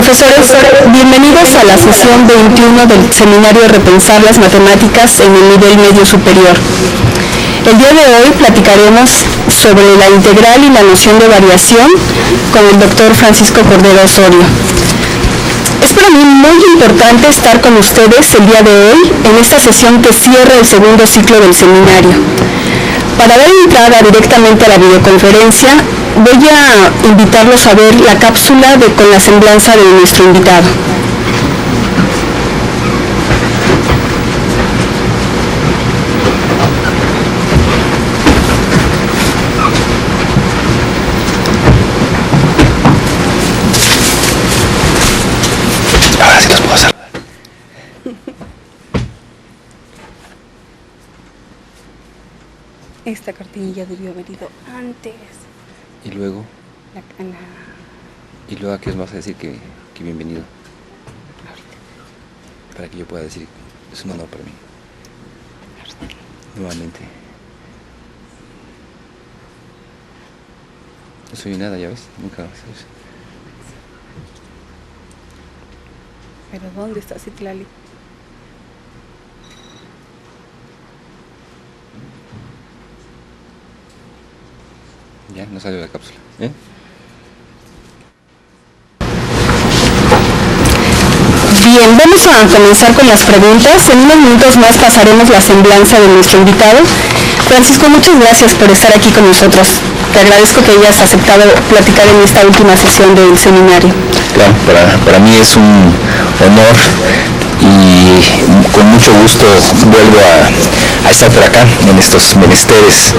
Profesores, bienvenidos a la sesión 21 del seminario Repensar las Matemáticas en el nivel medio superior. El día de hoy platicaremos sobre la integral y la noción de variación con el doctor Francisco Cordero Osorio. Es para mí muy importante estar con ustedes el día de hoy en esta sesión que cierra el segundo ciclo del seminario. Para dar entrada directamente a la videoconferencia, voy a invitarlos a ver la cápsula con la semblanza de nuestro invitado. Ahora sí los puedo hacer. Esta cortinilla debió haber ido antes. Y luego ¿a qué os vas a decir que bienvenido? Ahorita. Para que yo pueda decir, es un honor para mí. Ahorita. Nuevamente. No soy nada, ya ves, nunca sabes. ¿Pero dónde está Citlali? Ya, no salió la cápsula, ¿eh? Bien, vamos a comenzar con las preguntas. En unos minutos más pasaremos la semblanza de nuestro invitado. Francisco, muchas gracias por estar aquí con nosotros. Te agradezco que hayas aceptado platicar en esta última sesión del seminario. Claro, para mí es un honor y con mucho gusto vuelvo a estar por acá en estos menesteres.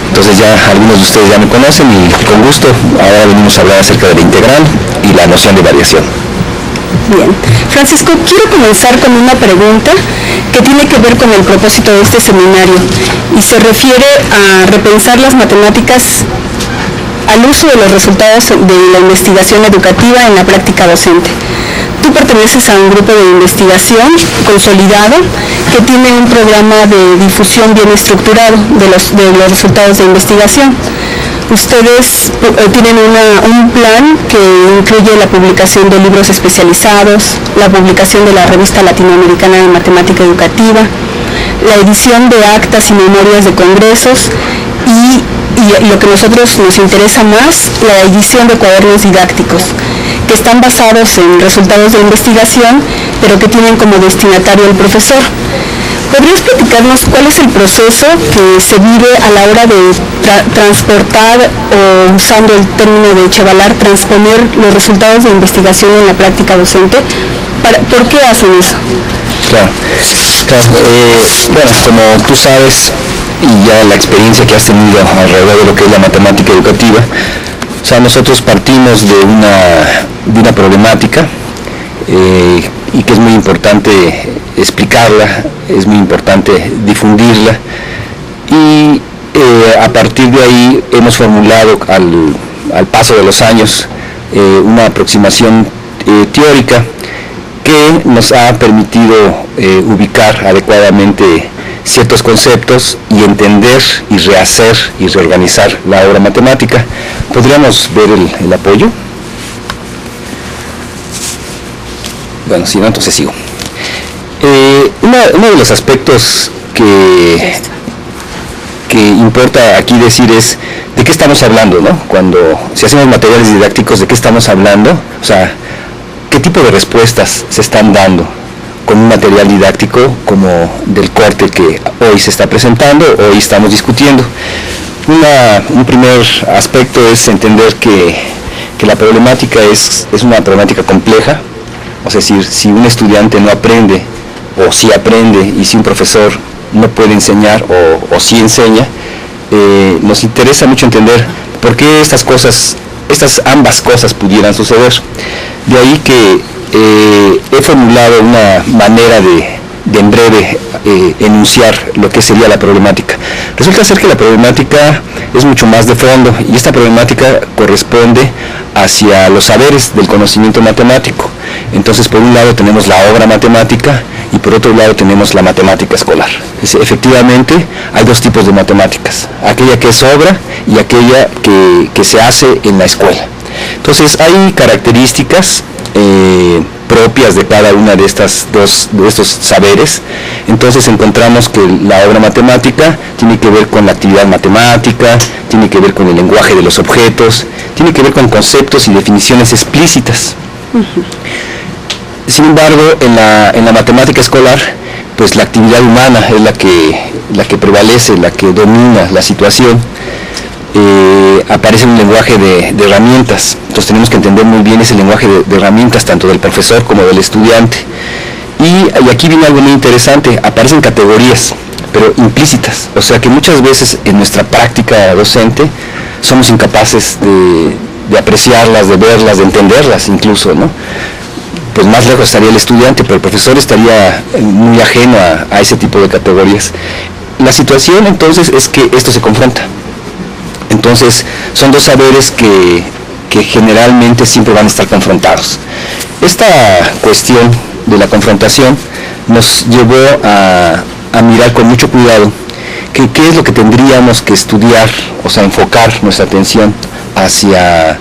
Entonces ya algunos de ustedes ya me conocen y con gusto ahora venimos a hablar acerca de la integral y la noción de variación. Bien. Francisco, quiero comenzar con una pregunta que tiene que ver con el propósito de este seminario y se refiere a repensar las matemáticas al uso de los resultados de la investigación educativa en la práctica docente. Tú perteneces a un grupo de investigación consolidado que tiene un programa de difusión bien estructurado de los resultados de investigación. Ustedes tienen un plan que incluye la publicación de libros especializados, la publicación de la Revista Latinoamericana de Matemática Educativa, la edición de actas y memorias de congresos y lo que a nosotros nos interesa más, la edición de cuadernos didácticos, que están basados en resultados de investigación, pero que tienen como destinatario el profesor. ¿Podrías platicarnos cuál es el proceso que se vive a la hora de transportar, o usando el término de Chevalar, transponer los resultados de investigación en la práctica docente? ¿Por qué hacen eso? Claro. Bueno, como tú sabes, y ya la experiencia que has tenido alrededor de lo que es la matemática educativa, o sea, nosotros partimos de una problemática y que es muy importante explicarla, es muy importante difundirla y a partir de ahí hemos formulado al paso de los años una aproximación teórica que nos ha permitido ubicar adecuadamente ciertos conceptos y entender y rehacer y reorganizar la obra matemática. ¿Podríamos ver el apoyo? Bueno, si no, entonces sigo. Uno de los aspectos que importa aquí decir es de qué estamos hablando, ¿no? Si hacemos materiales didácticos, ¿de qué estamos hablando? O sea, ¿qué tipo de respuestas se están dando con un material didáctico como del corte que hoy se está presentando, hoy estamos discutiendo? Un primer aspecto es entender que la problemática es una problemática compleja. Es decir, si un estudiante no aprende, o si aprende, y si un profesor no puede enseñar, o si enseña, nos interesa mucho entender por qué ambas cosas pudieran suceder. De ahí que he formulado una manera de en breve enunciar lo que sería la problemática. Resulta ser que la problemática es mucho más de fondo, y esta problemática corresponde hacia los saberes del conocimiento matemático. Entonces, por un lado tenemos la obra matemática y por otro lado tenemos la matemática escolar. Efectivamente, hay dos tipos de matemáticas, aquella que es obra y aquella que se hace en la escuela. Entonces, hay características propias de cada una de estos saberes. Entonces encontramos que la obra matemática tiene que ver con la actividad matemática, tiene que ver con el lenguaje de los objetos, tiene que ver con conceptos y definiciones explícitas. Sin embargo, en la matemática escolar, pues la actividad humana es la que prevalece, la que domina la situación. Aparece un lenguaje de herramientas, entonces tenemos que entender muy bien ese lenguaje de herramientas, tanto del profesor como del estudiante. Y aquí viene algo muy interesante, aparecen categorías, pero implícitas, o sea que muchas veces en nuestra práctica docente somos incapaces de apreciarlas, de verlas, de entenderlas incluso, ¿no? Pues más lejos estaría el estudiante, pero el profesor estaría muy ajeno a ese tipo de categorías. La situación entonces es que esto se confronta. Entonces son dos saberes que generalmente siempre van a estar confrontados. Esta cuestión de la confrontación nos llevó a mirar con mucho cuidado qué es lo que tendríamos que estudiar, o sea, enfocar nuestra atención hacia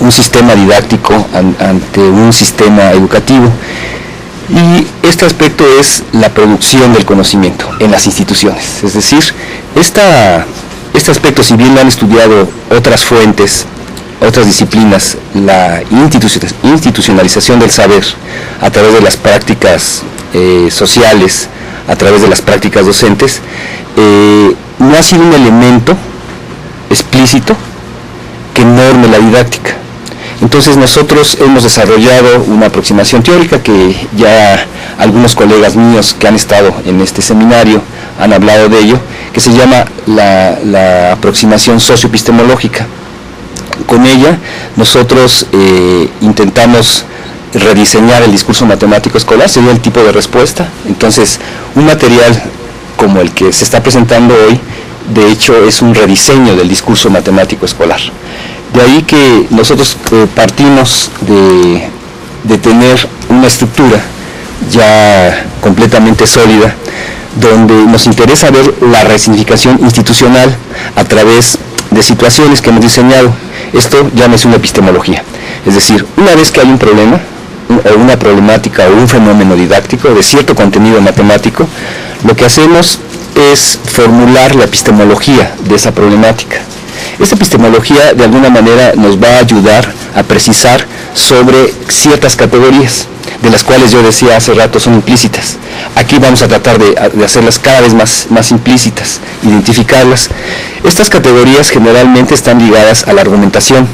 un sistema didáctico ante un sistema educativo. Y este aspecto es la producción del conocimiento en las instituciones. Es decir, este aspecto, si bien lo han estudiado otras fuentes, otras disciplinas, la institucionalización del saber a través de las prácticas sociales, a través de las prácticas docentes, no ha sido un elemento explícito que norme la didáctica. Entonces nosotros hemos desarrollado una aproximación teórica que ya algunos colegas míos que han estado en este seminario han hablado de ello, que se llama la aproximación socioepistemológica. Con ella nosotros intentamos rediseñar el discurso matemático escolar, sería el tipo de respuesta. Entonces, un material como el que se está presentando hoy, de hecho, es un rediseño del discurso matemático escolar. De ahí que nosotros partimos de tener una estructura ya completamente sólida, donde nos interesa ver la resignificación institucional a través de situaciones que hemos diseñado. Esto llámese una epistemología. Es decir, una vez que hay un problema, o una problemática o un fenómeno didáctico de cierto contenido matemático, lo que hacemos es formular la epistemología de esa problemática. Esta epistemología de alguna manera nos va a ayudar a precisar sobre ciertas categorías, de las cuales yo decía hace rato son implícitas. Aquí vamos a tratar de hacerlas cada vez más implícitas, identificarlas. Estas categorías generalmente están ligadas a la argumentación,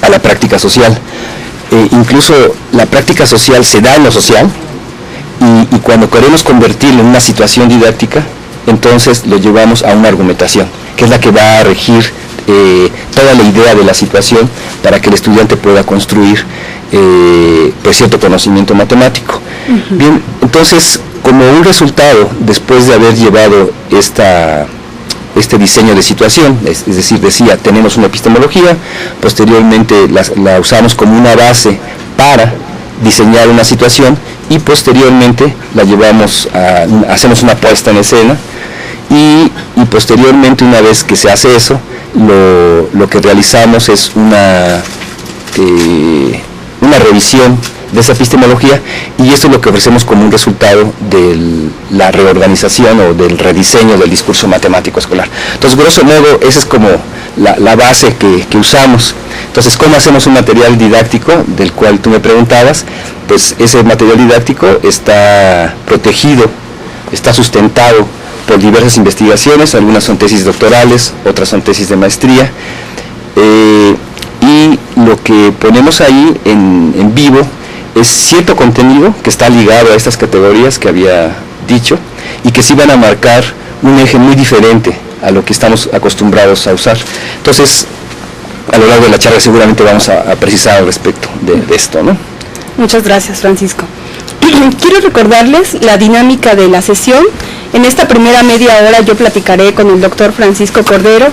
a la práctica social. Incluso la práctica social se da en lo social, y cuando queremos convertirlo en una situación didáctica, entonces lo llevamos a una argumentación, que es la que va a regir toda la idea de la situación para que el estudiante pueda construir pues cierto conocimiento matemático. Uh-huh. Bien, entonces, como un resultado, después de haber llevado este diseño de situación, es decir, decía, tenemos una epistemología, posteriormente la usamos como una base para diseñar una situación, y posteriormente la llevamos hacemos una puesta en escena, y posteriormente, una vez que se hace eso, lo que realizamos es una revisión de esa epistemología, y esto es lo que ofrecemos como un resultado de la reorganización o del rediseño del discurso matemático escolar. Entonces, grosso modo, esa es como la base que usamos. Entonces, ¿cómo hacemos un material didáctico del cual tú me preguntabas? Pues ese material didáctico está protegido, está sustentado por diversas investigaciones, algunas son tesis doctorales, otras son tesis de maestría, y lo que ponemos ahí en vivo es cierto contenido que está ligado a estas categorías que había dicho, y que sí van a marcar un eje muy diferente a lo que estamos acostumbrados a usar. Entonces, a lo largo de la charla seguramente vamos a precisar al respecto de esto, ¿no? Muchas gracias, Francisco. Quiero recordarles la dinámica de la sesión. En esta primera media hora yo platicaré con el doctor Francisco Cordero,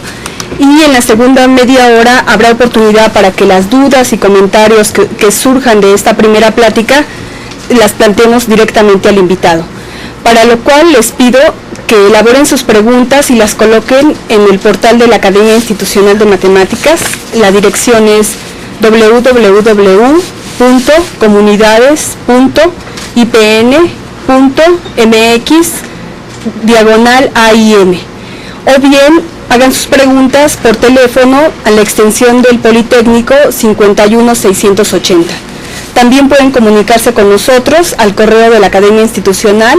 y en la segunda media hora habrá oportunidad para que las dudas y comentarios que surjan de esta primera plática las planteemos directamente al invitado, para lo cual les pido que elaboren sus preguntas y las coloquen en el portal de la Academia Institucional de Matemáticas. La dirección es www.academia.unam.mx. www.comunidades.ipn.mx/AIM, o bien hagan sus preguntas por teléfono a la extensión del Politécnico 51680. También pueden comunicarse con nosotros al correo de la Academia Institucional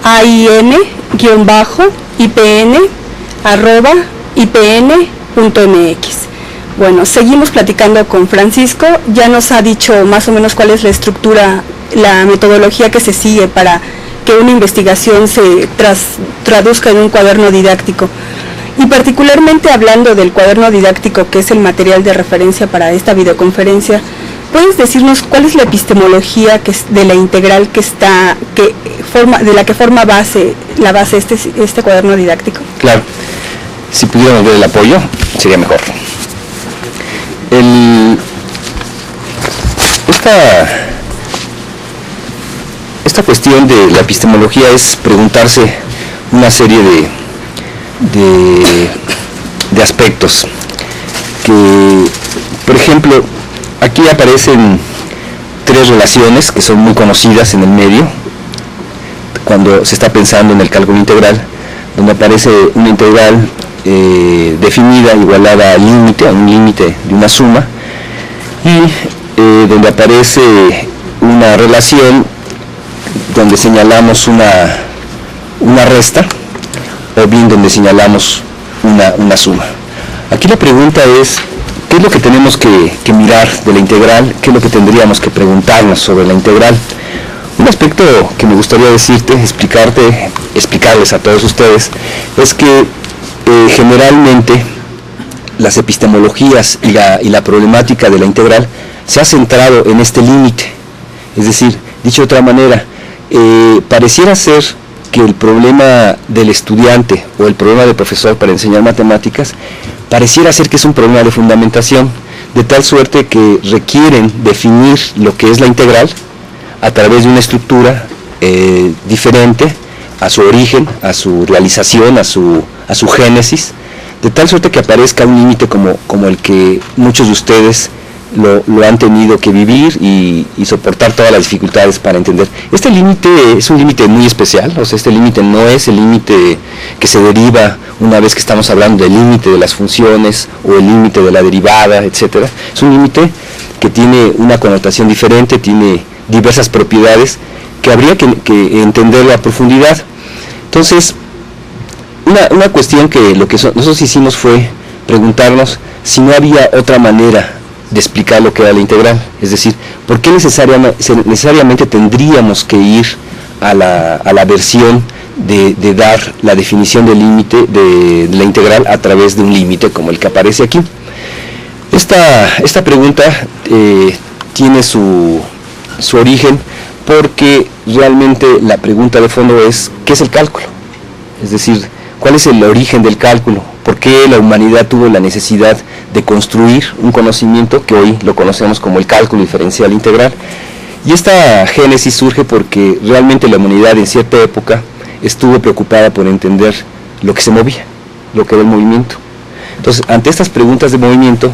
aim-ipn@ipn.mx. Bueno, seguimos platicando con Francisco. Ya nos ha dicho más o menos cuál es la estructura, la metodología que se sigue para que una investigación se traduzca en un cuaderno didáctico. Y particularmente hablando del cuaderno didáctico, que es el material de referencia para esta videoconferencia, ¿puedes decirnos cuál es la epistemología de la integral de la que forma la base este cuaderno didáctico? Claro, si pudiéramos ver el apoyo, sería mejor. Esta cuestión de la epistemología es preguntarse una serie de aspectos que, por ejemplo, aquí aparecen tres relaciones que son muy conocidas en el medio cuando se está pensando en el cálculo integral, donde aparece una integral definida igualada al límite, a un límite de una suma, y donde aparece una relación donde señalamos una resta, o bien donde señalamos una suma. Aquí la pregunta es, ¿qué es lo que tenemos que mirar de la integral? ¿Qué es lo que tendríamos que preguntarnos sobre la integral? Un aspecto que me gustaría explicarles a todos ustedes, es que generalmente las epistemologías y la problemática de la integral se ha centrado en este límite. Es decir, dicho de otra manera, pareciera ser que el problema del estudiante o el problema del profesor para enseñar matemáticas pareciera ser que es un problema de fundamentación, de tal suerte que requieren definir lo que es la integral a través de una estructura diferente a su origen, a su realización, a su génesis, de tal suerte que aparezca un límite como el que muchos de ustedes lo han tenido que vivir y soportar todas las dificultades para entender. Este límite es un límite muy especial, o sea, este límite no es el límite que se deriva una vez que estamos hablando del límite de las funciones o el límite de la derivada, etcétera. Es un límite que tiene una connotación diferente, tiene diversas propiedades que habría que entenderlo a profundidad. Entonces, una cuestión que nosotros hicimos fue preguntarnos si no había otra manera de explicar lo que era la integral, es decir, ¿por qué necesariamente tendríamos que ir a la versión de dar la definición del límite de la integral a través de un límite como el que aparece aquí? Esta pregunta tiene su origen porque realmente la pregunta de fondo es ¿qué es el cálculo? Es decir, ¿cuál es el origen del cálculo? ¿Por qué la humanidad tuvo la necesidad de construir un conocimiento que hoy lo conocemos como el cálculo diferencial integral? Y esta génesis surge porque realmente la humanidad en cierta época estuvo preocupada por entender lo que se movía, lo que era el movimiento. Entonces, ante estas preguntas de movimiento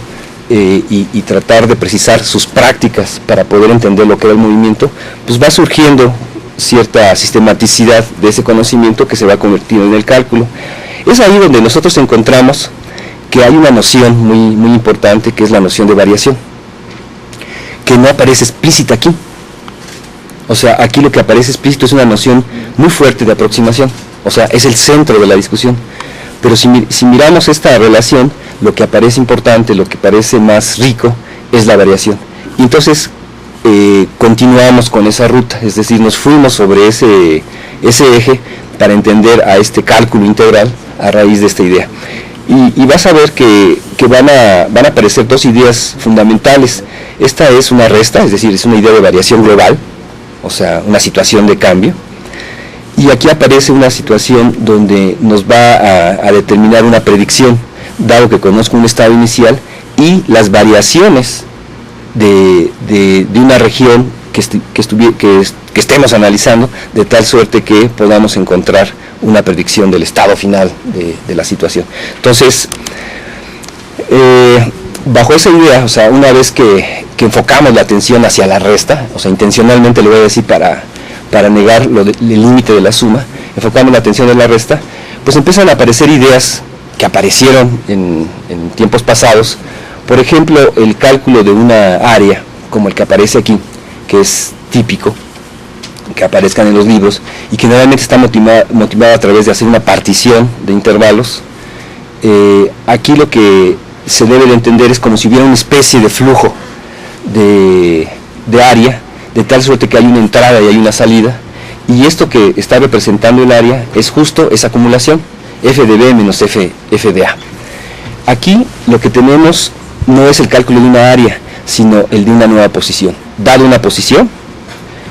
y tratar de precisar sus prácticas para poder entender lo que era el movimiento, pues va surgiendo cierta sistematicidad de ese conocimiento que se va convirtiendo en el cálculo. Es ahí donde nosotros encontramos que hay una noción muy importante, que es la noción de variación, que no aparece explícita aquí. O sea, aquí lo que aparece explícito es una noción muy fuerte de aproximación, o sea, es el centro de la discusión. Pero si miramos esta relación, lo que aparece importante, lo que parece más rico, es la variación. Y entonces continuamos con esa ruta, es decir, nos fuimos sobre ese eje para entender a este cálculo integral a raíz de esta idea. Y vas a ver que van a aparecer dos ideas fundamentales. Esta es una resta, es decir, es una idea de variación global, o sea, una situación de cambio. Y aquí aparece una situación donde nos va a determinar una predicción, dado que conozco un estado inicial y las variaciones de una región que estemos analizando, de tal suerte que podamos encontrar una predicción del estado final de la situación. Entonces, bajo esa idea, o sea, una vez que que enfocamos la atención hacia la resta, o sea, intencionalmente lo voy a decir para negar el límite de la suma, enfocamos la atención en la resta, pues empiezan a aparecer ideas que aparecieron en tiempos pasados. Por ejemplo, el cálculo de una área, como el que aparece aquí, que es típico que aparezcan en los libros, y que normalmente está motivado a través de hacer una partición de intervalos. Aquí lo que se debe de entender es como si hubiera una especie de flujo de área, de tal suerte que hay una entrada y hay una salida, y esto que está representando el área es justo esa acumulación, f de b menos f de a. Aquí lo que tenemos no es el cálculo de una área, sino el de una nueva posición. Dado una posición,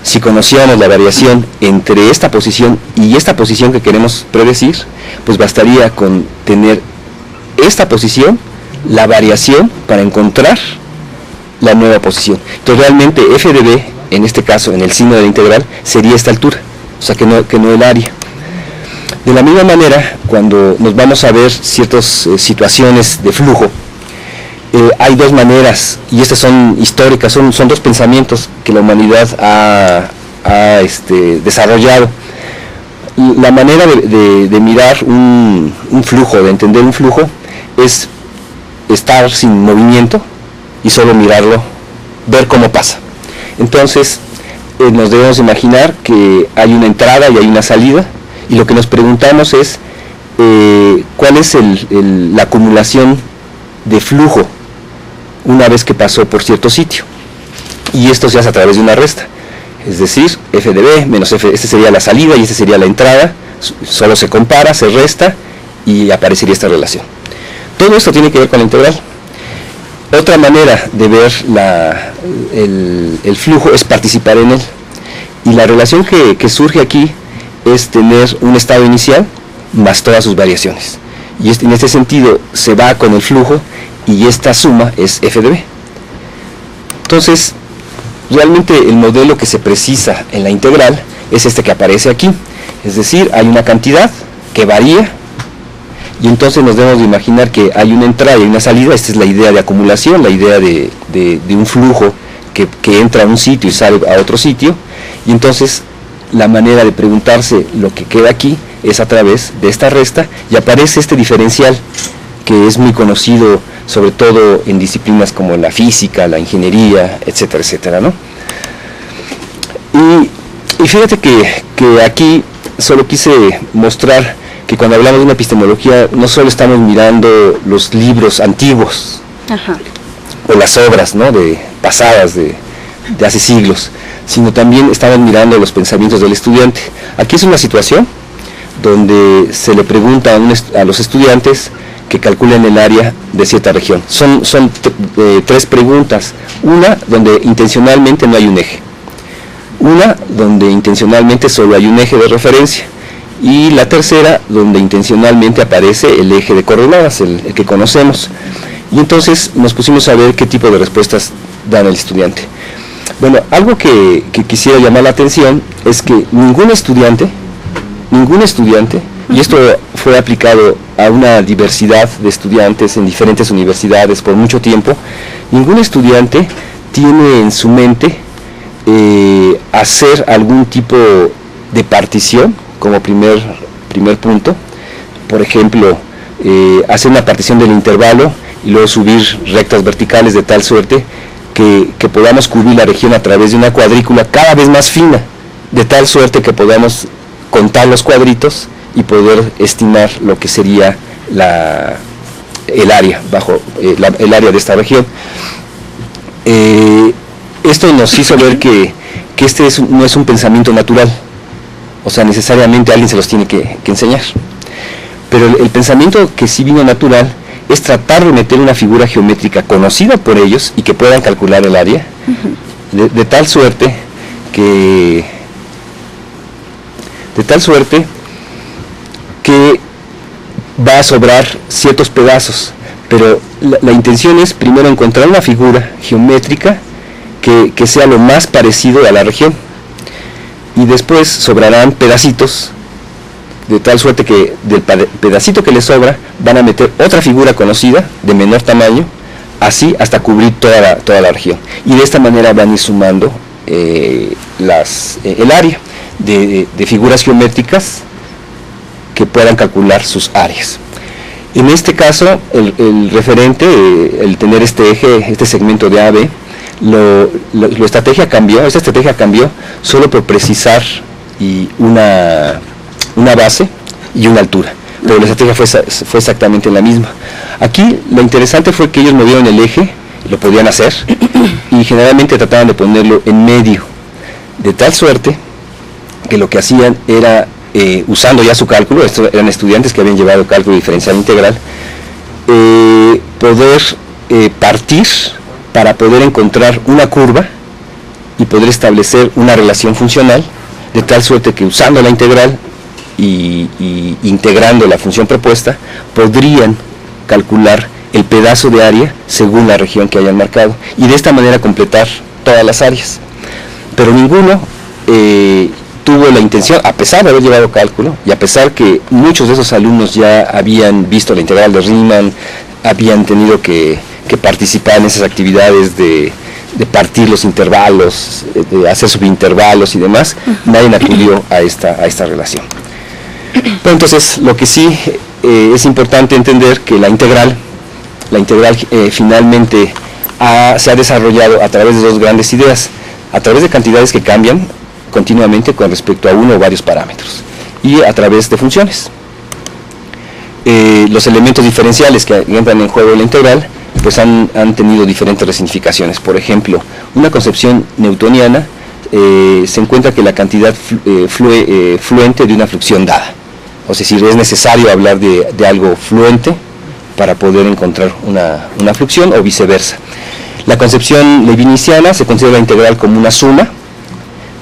si conociéramos la variación entre esta posición y esta posición que queremos predecir, pues bastaría con tener esta posición, la variación, para encontrar la nueva posición. Entonces realmente f de b, en este caso, en el signo de la integral, sería esta altura, o sea que no el área. De la misma manera, cuando nos vamos a ver ciertas situaciones de flujo, hay dos maneras, y estas son históricas, son dos pensamientos que la humanidad ha desarrollado. La manera de mirar un flujo, de entender un flujo, es estar sin movimiento y solo mirarlo, ver cómo pasa. Entonces, nos debemos imaginar que hay una entrada y hay una salida, y lo que nos preguntamos es cuál es la acumulación de flujo una vez que pasó por cierto sitio, y esto se hace a través de una resta, es decir, f de b menos f, este sería la salida y este sería la entrada, solo se compara, se resta y aparecería esta relación. Todo esto tiene que ver con la integral. Otra manera de ver el flujo es participar en él, y la relación que surge aquí es tener un estado inicial más todas sus variaciones, y en este sentido se va con el flujo, y esta suma es f de b. Entonces, realmente el modelo que se precisa en la integral es este que aparece aquí, es decir, hay una cantidad que varía, y entonces nos debemos de imaginar que hay una entrada y una salida. Esta es la idea de acumulación, la idea de un flujo que entra a un sitio y sale a otro sitio, y entonces la manera de preguntarse lo que queda aquí es a través de esta resta, y aparece este diferencial que es muy conocido sobre todo en disciplinas como la física, la ingeniería, etcétera, etcétera, ¿no? Y fíjate que aquí solo quise mostrar que cuando hablamos de una epistemología no solo estamos mirando los libros antiguos, ajá, o las obras, ¿no?, pasadas de hace siglos, sino también estamos mirando los pensamientos del estudiante. Aquí es una situación donde se le pregunta a los estudiantes que calculen el área de cierta región. Son tres preguntas: una donde intencionalmente no hay un eje, una donde intencionalmente solo hay un eje de referencia, y la tercera donde intencionalmente aparece el eje de coordenadas, el que conocemos. Y entonces nos pusimos a ver qué tipo de respuestas dan el estudiante. Bueno, algo que quisiera llamar la atención es que ningún estudiante, y esto fue aplicado a una diversidad de estudiantes en diferentes universidades por mucho tiempo, ningún estudiante tiene en su mente hacer algún tipo de partición como primer punto. Por ejemplo, hacer una partición del intervalo y luego subir rectas verticales de tal suerte que podamos cubrir la región a través de una cuadrícula cada vez más fina, de tal suerte que podamos contar los cuadritos y poder estimar lo que sería el área el área de esta región. Esto nos hizo ver que este no es un pensamiento natural, o sea, necesariamente alguien se los tiene que enseñar, pero el pensamiento que sí vino natural es tratar de meter una figura geométrica conocida por ellos y que puedan calcular el área, de tal suerte que va a sobrar ciertos pedazos, pero la intención es primero encontrar una figura geométrica que sea lo más parecido a la región, y después sobrarán pedacitos, de tal suerte que del pedacito que les sobra van a meter otra figura conocida de menor tamaño así hasta cubrir toda la región. Y de esta manera van a ir sumando el área de figuras geométricas que puedan calcular sus áreas. En este caso, el referente, el tener este eje, este segmento de AB, esta estrategia cambió solo por precisar una base y una altura, pero la estrategia fue exactamente la misma. Aquí lo interesante fue que ellos movieron el eje, lo podían hacer, y generalmente trataban de ponerlo en medio, de tal suerte que lo que hacían era, usando ya su cálculo, estos eran estudiantes que habían llevado cálculo diferencial integral, poder partir para poder encontrar una curva y poder establecer una relación funcional, de tal suerte que usando la integral y integrando la función propuesta, podrían calcular el pedazo de área según la región que hayan marcado, y de esta manera completar todas las áreas. Pero ninguno tuvo la intención, a pesar de haber llevado cálculo, y a pesar que muchos de esos alumnos ya habían visto la integral de Riemann, habían tenido que participar en esas actividades de partir los intervalos, de hacer subintervalos y demás, nadie acudió a esta relación. Pero entonces, lo que sí es importante entender que la integral finalmente se ha desarrollado a través de dos grandes ideas, a través de cantidades que cambian continuamente con respecto a uno o varios parámetros, y a través de funciones. Los elementos diferenciales que entran en juego en la integral pues han tenido diferentes resignificaciones. Por ejemplo, una concepción newtoniana se encuentra que la cantidad fluente de una fluxión dada, o sea, es necesario hablar de algo fluente para poder encontrar una fluxión, o viceversa. La concepción leibniziana se considera la integral como una suma,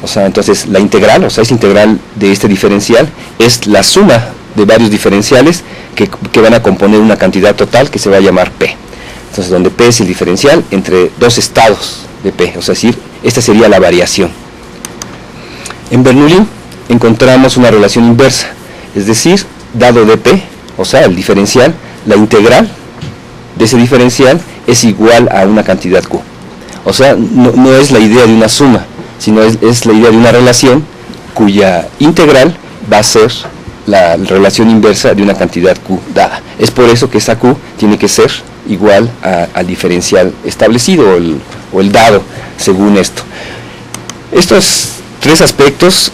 o sea, entonces la integral, o sea, esa integral de este diferencial es la suma de varios diferenciales que van a componer una cantidad total que se va a llamar P. Entonces, donde P es el diferencial entre dos estados de P, o sea, es decir, esta sería la variación. En Bernoulli encontramos una relación inversa, es decir, dado de P, o sea, el diferencial, la integral de ese diferencial es igual a una cantidad Q. O sea, no es la idea de una suma, sino es la idea de una relación cuya integral va a ser la relación inversa de una cantidad Q dada. Es por eso que esa Q tiene que ser igual al diferencial establecido o el dado según esto. Estos tres aspectos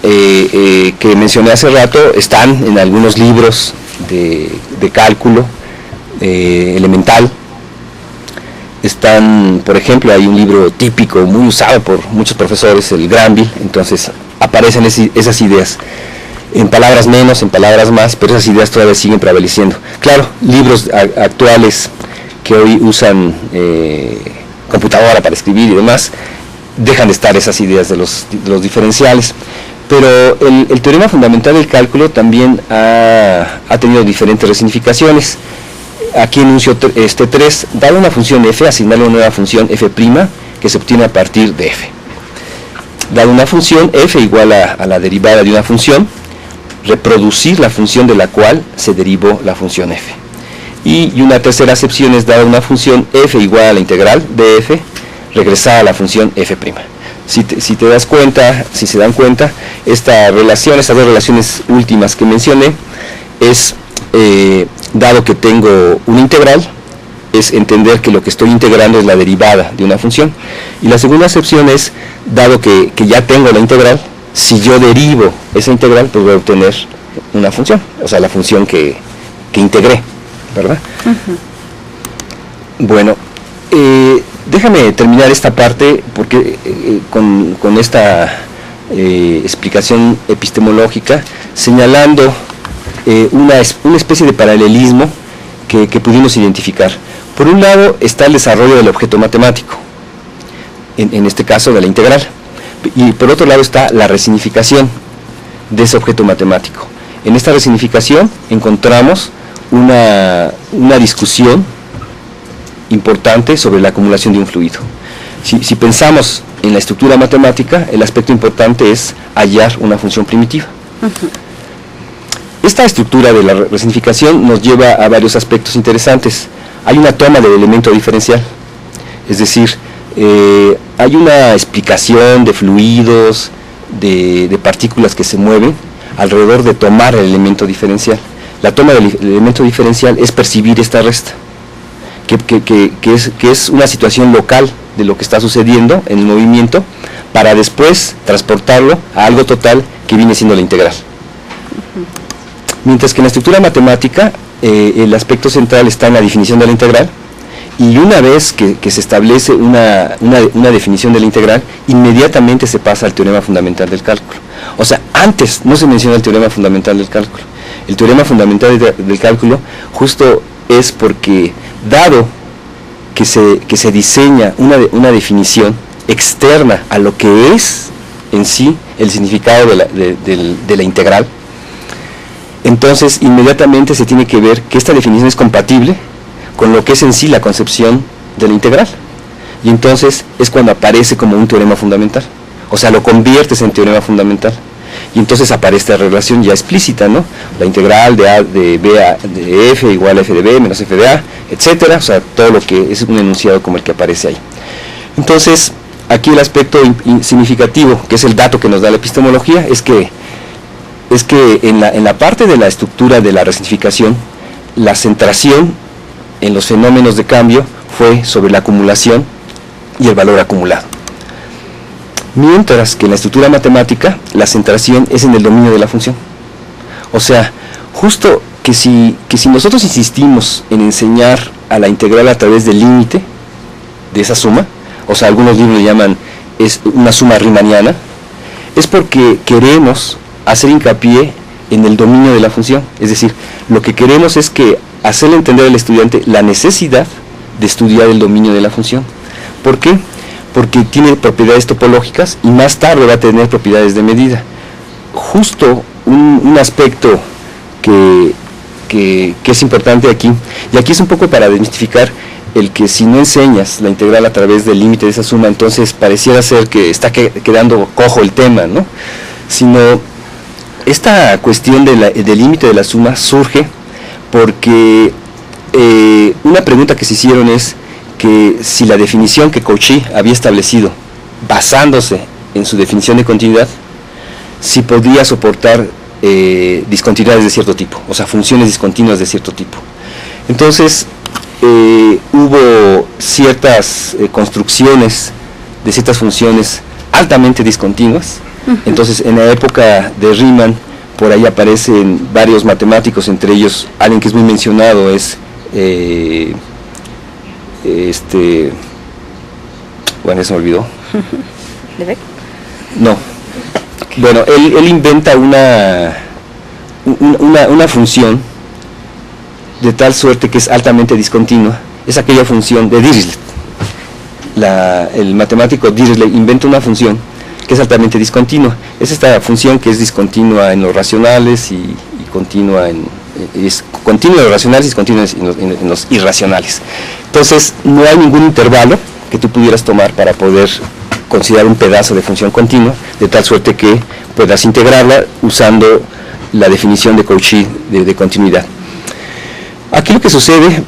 que mencioné hace rato están en algunos libros de cálculo elemental. Están, por ejemplo, hay un libro típico muy usado por muchos profesores, el Granville, entonces aparecen esas ideas. En palabras menos, en palabras más, pero esas ideas todavía siguen prevaleciendo. Claro, libros actuales que hoy usan computadora para escribir y demás, dejan de estar esas ideas de los diferenciales. Pero el teorema fundamental del cálculo también ha tenido diferentes resignificaciones. Aquí enuncio 3, dado una función f, asignarle una nueva función f' que se obtiene a partir de f. Dado una función f igual a la derivada de una función, reproducir la función de la cual se derivó la función f. Y una tercera acepción es, dada una función f igual a la integral de f, regresar a la función f'. Si se dan cuenta, estas dos relaciones últimas que mencioné, es, dado que tengo una integral, es entender que lo que estoy integrando es la derivada de una función. Y la segunda acepción es, dado que ya tengo la integral, si yo derivo esa integral, pues voy a obtener una función, o sea, la función que integré, ¿verdad? Bueno, déjame terminar esta parte porque con esta explicación epistemológica, señalando una especie de paralelismo que pudimos identificar. Por un lado está el desarrollo del objeto matemático, en este caso de la integral, y por otro lado está la resignificación de ese objeto matemático. En esta resignificación encontramos una discusión importante sobre la acumulación de un fluido. Si pensamos en la estructura matemática, el aspecto importante es hallar una función primitiva. Esta estructura de la resignificación nos lleva a varios aspectos interesantes. hay una toma del elemento diferencial, es decir, hay una explicación de fluidos, de partículas que se mueven alrededor de tomar el elemento diferencial. La toma del elemento diferencial es percibir esta resta, que es una situación local de lo que está sucediendo en el movimiento, para después transportarlo a algo total que viene siendo la integral. Mientras que en la estructura matemática el aspecto central está en la definición de la integral, y una vez que se establece una definición de la integral, inmediatamente se pasa al teorema fundamental del cálculo. O sea, antes no se menciona el teorema fundamental del cálculo. El teorema fundamental del cálculo justo es porque, dado que se diseña una definición externa a lo que es en sí el significado de la integral, entonces inmediatamente se tiene que ver que esta definición es compatible con lo que es en sí la concepción de la integral, y entonces es cuando aparece como un teorema fundamental, o sea, lo conviertes en teorema fundamental, y entonces aparece esta relación ya explícita, ¿no? La integral de f igual a f de b menos f de a, etcétera, o sea, todo lo que es un enunciado como el que aparece ahí. Entonces, aquí el aspecto significativo, que es el dato que nos da la epistemología, es que en la parte de la estructura de la resignificación, la centración en los fenómenos de cambio fue sobre la acumulación y el valor acumulado. Mientras que en la estructura matemática, la centración es en el dominio de la función. O sea, justo que si nosotros insistimos en enseñar a la integral a través del límite de esa suma, o sea, algunos libros le llaman es una suma riemanniana, es porque queremos hacer hincapié en el dominio de la función. Es decir, lo que queremos es que hacerle entender al estudiante la necesidad de estudiar el dominio de la función. ¿Por qué? Porque tiene propiedades topológicas y más tarde va a tener propiedades de medida. Justo un aspecto que es importante aquí, y aquí es un poco para desmistificar el que si no enseñas la integral a través del límite de esa suma, entonces pareciera ser que está quedando cojo el tema, ¿no? Sino esta cuestión del límite de la suma surge porque una pregunta que se hicieron es que si la definición que Cauchy había establecido, basándose en su definición de continuidad, si podía soportar discontinuidades de cierto tipo, o sea, funciones discontinuas de cierto tipo. Entonces, hubo ciertas construcciones de ciertas funciones altamente discontinuas. Entonces, en la época de Riemann, por ahí aparecen varios matemáticos, entre ellos alguien que es muy mencionado es bueno, se me olvidó. ¿Lebesgue? No. Okay. Bueno, él inventa una función de tal suerte que es altamente discontinua. Es aquella función de Dirichlet. El matemático Dirichlet inventa una función que es altamente discontinua. Es esta función que es discontinua en los racionales y continua es continua en los racionales y continua en los irracionales. Entonces, no hay ningún intervalo que tú pudieras tomar para poder considerar un pedazo de función continua, de tal suerte que puedas integrarla usando la definición de Cauchy de continuidad. Aquí lo que sucede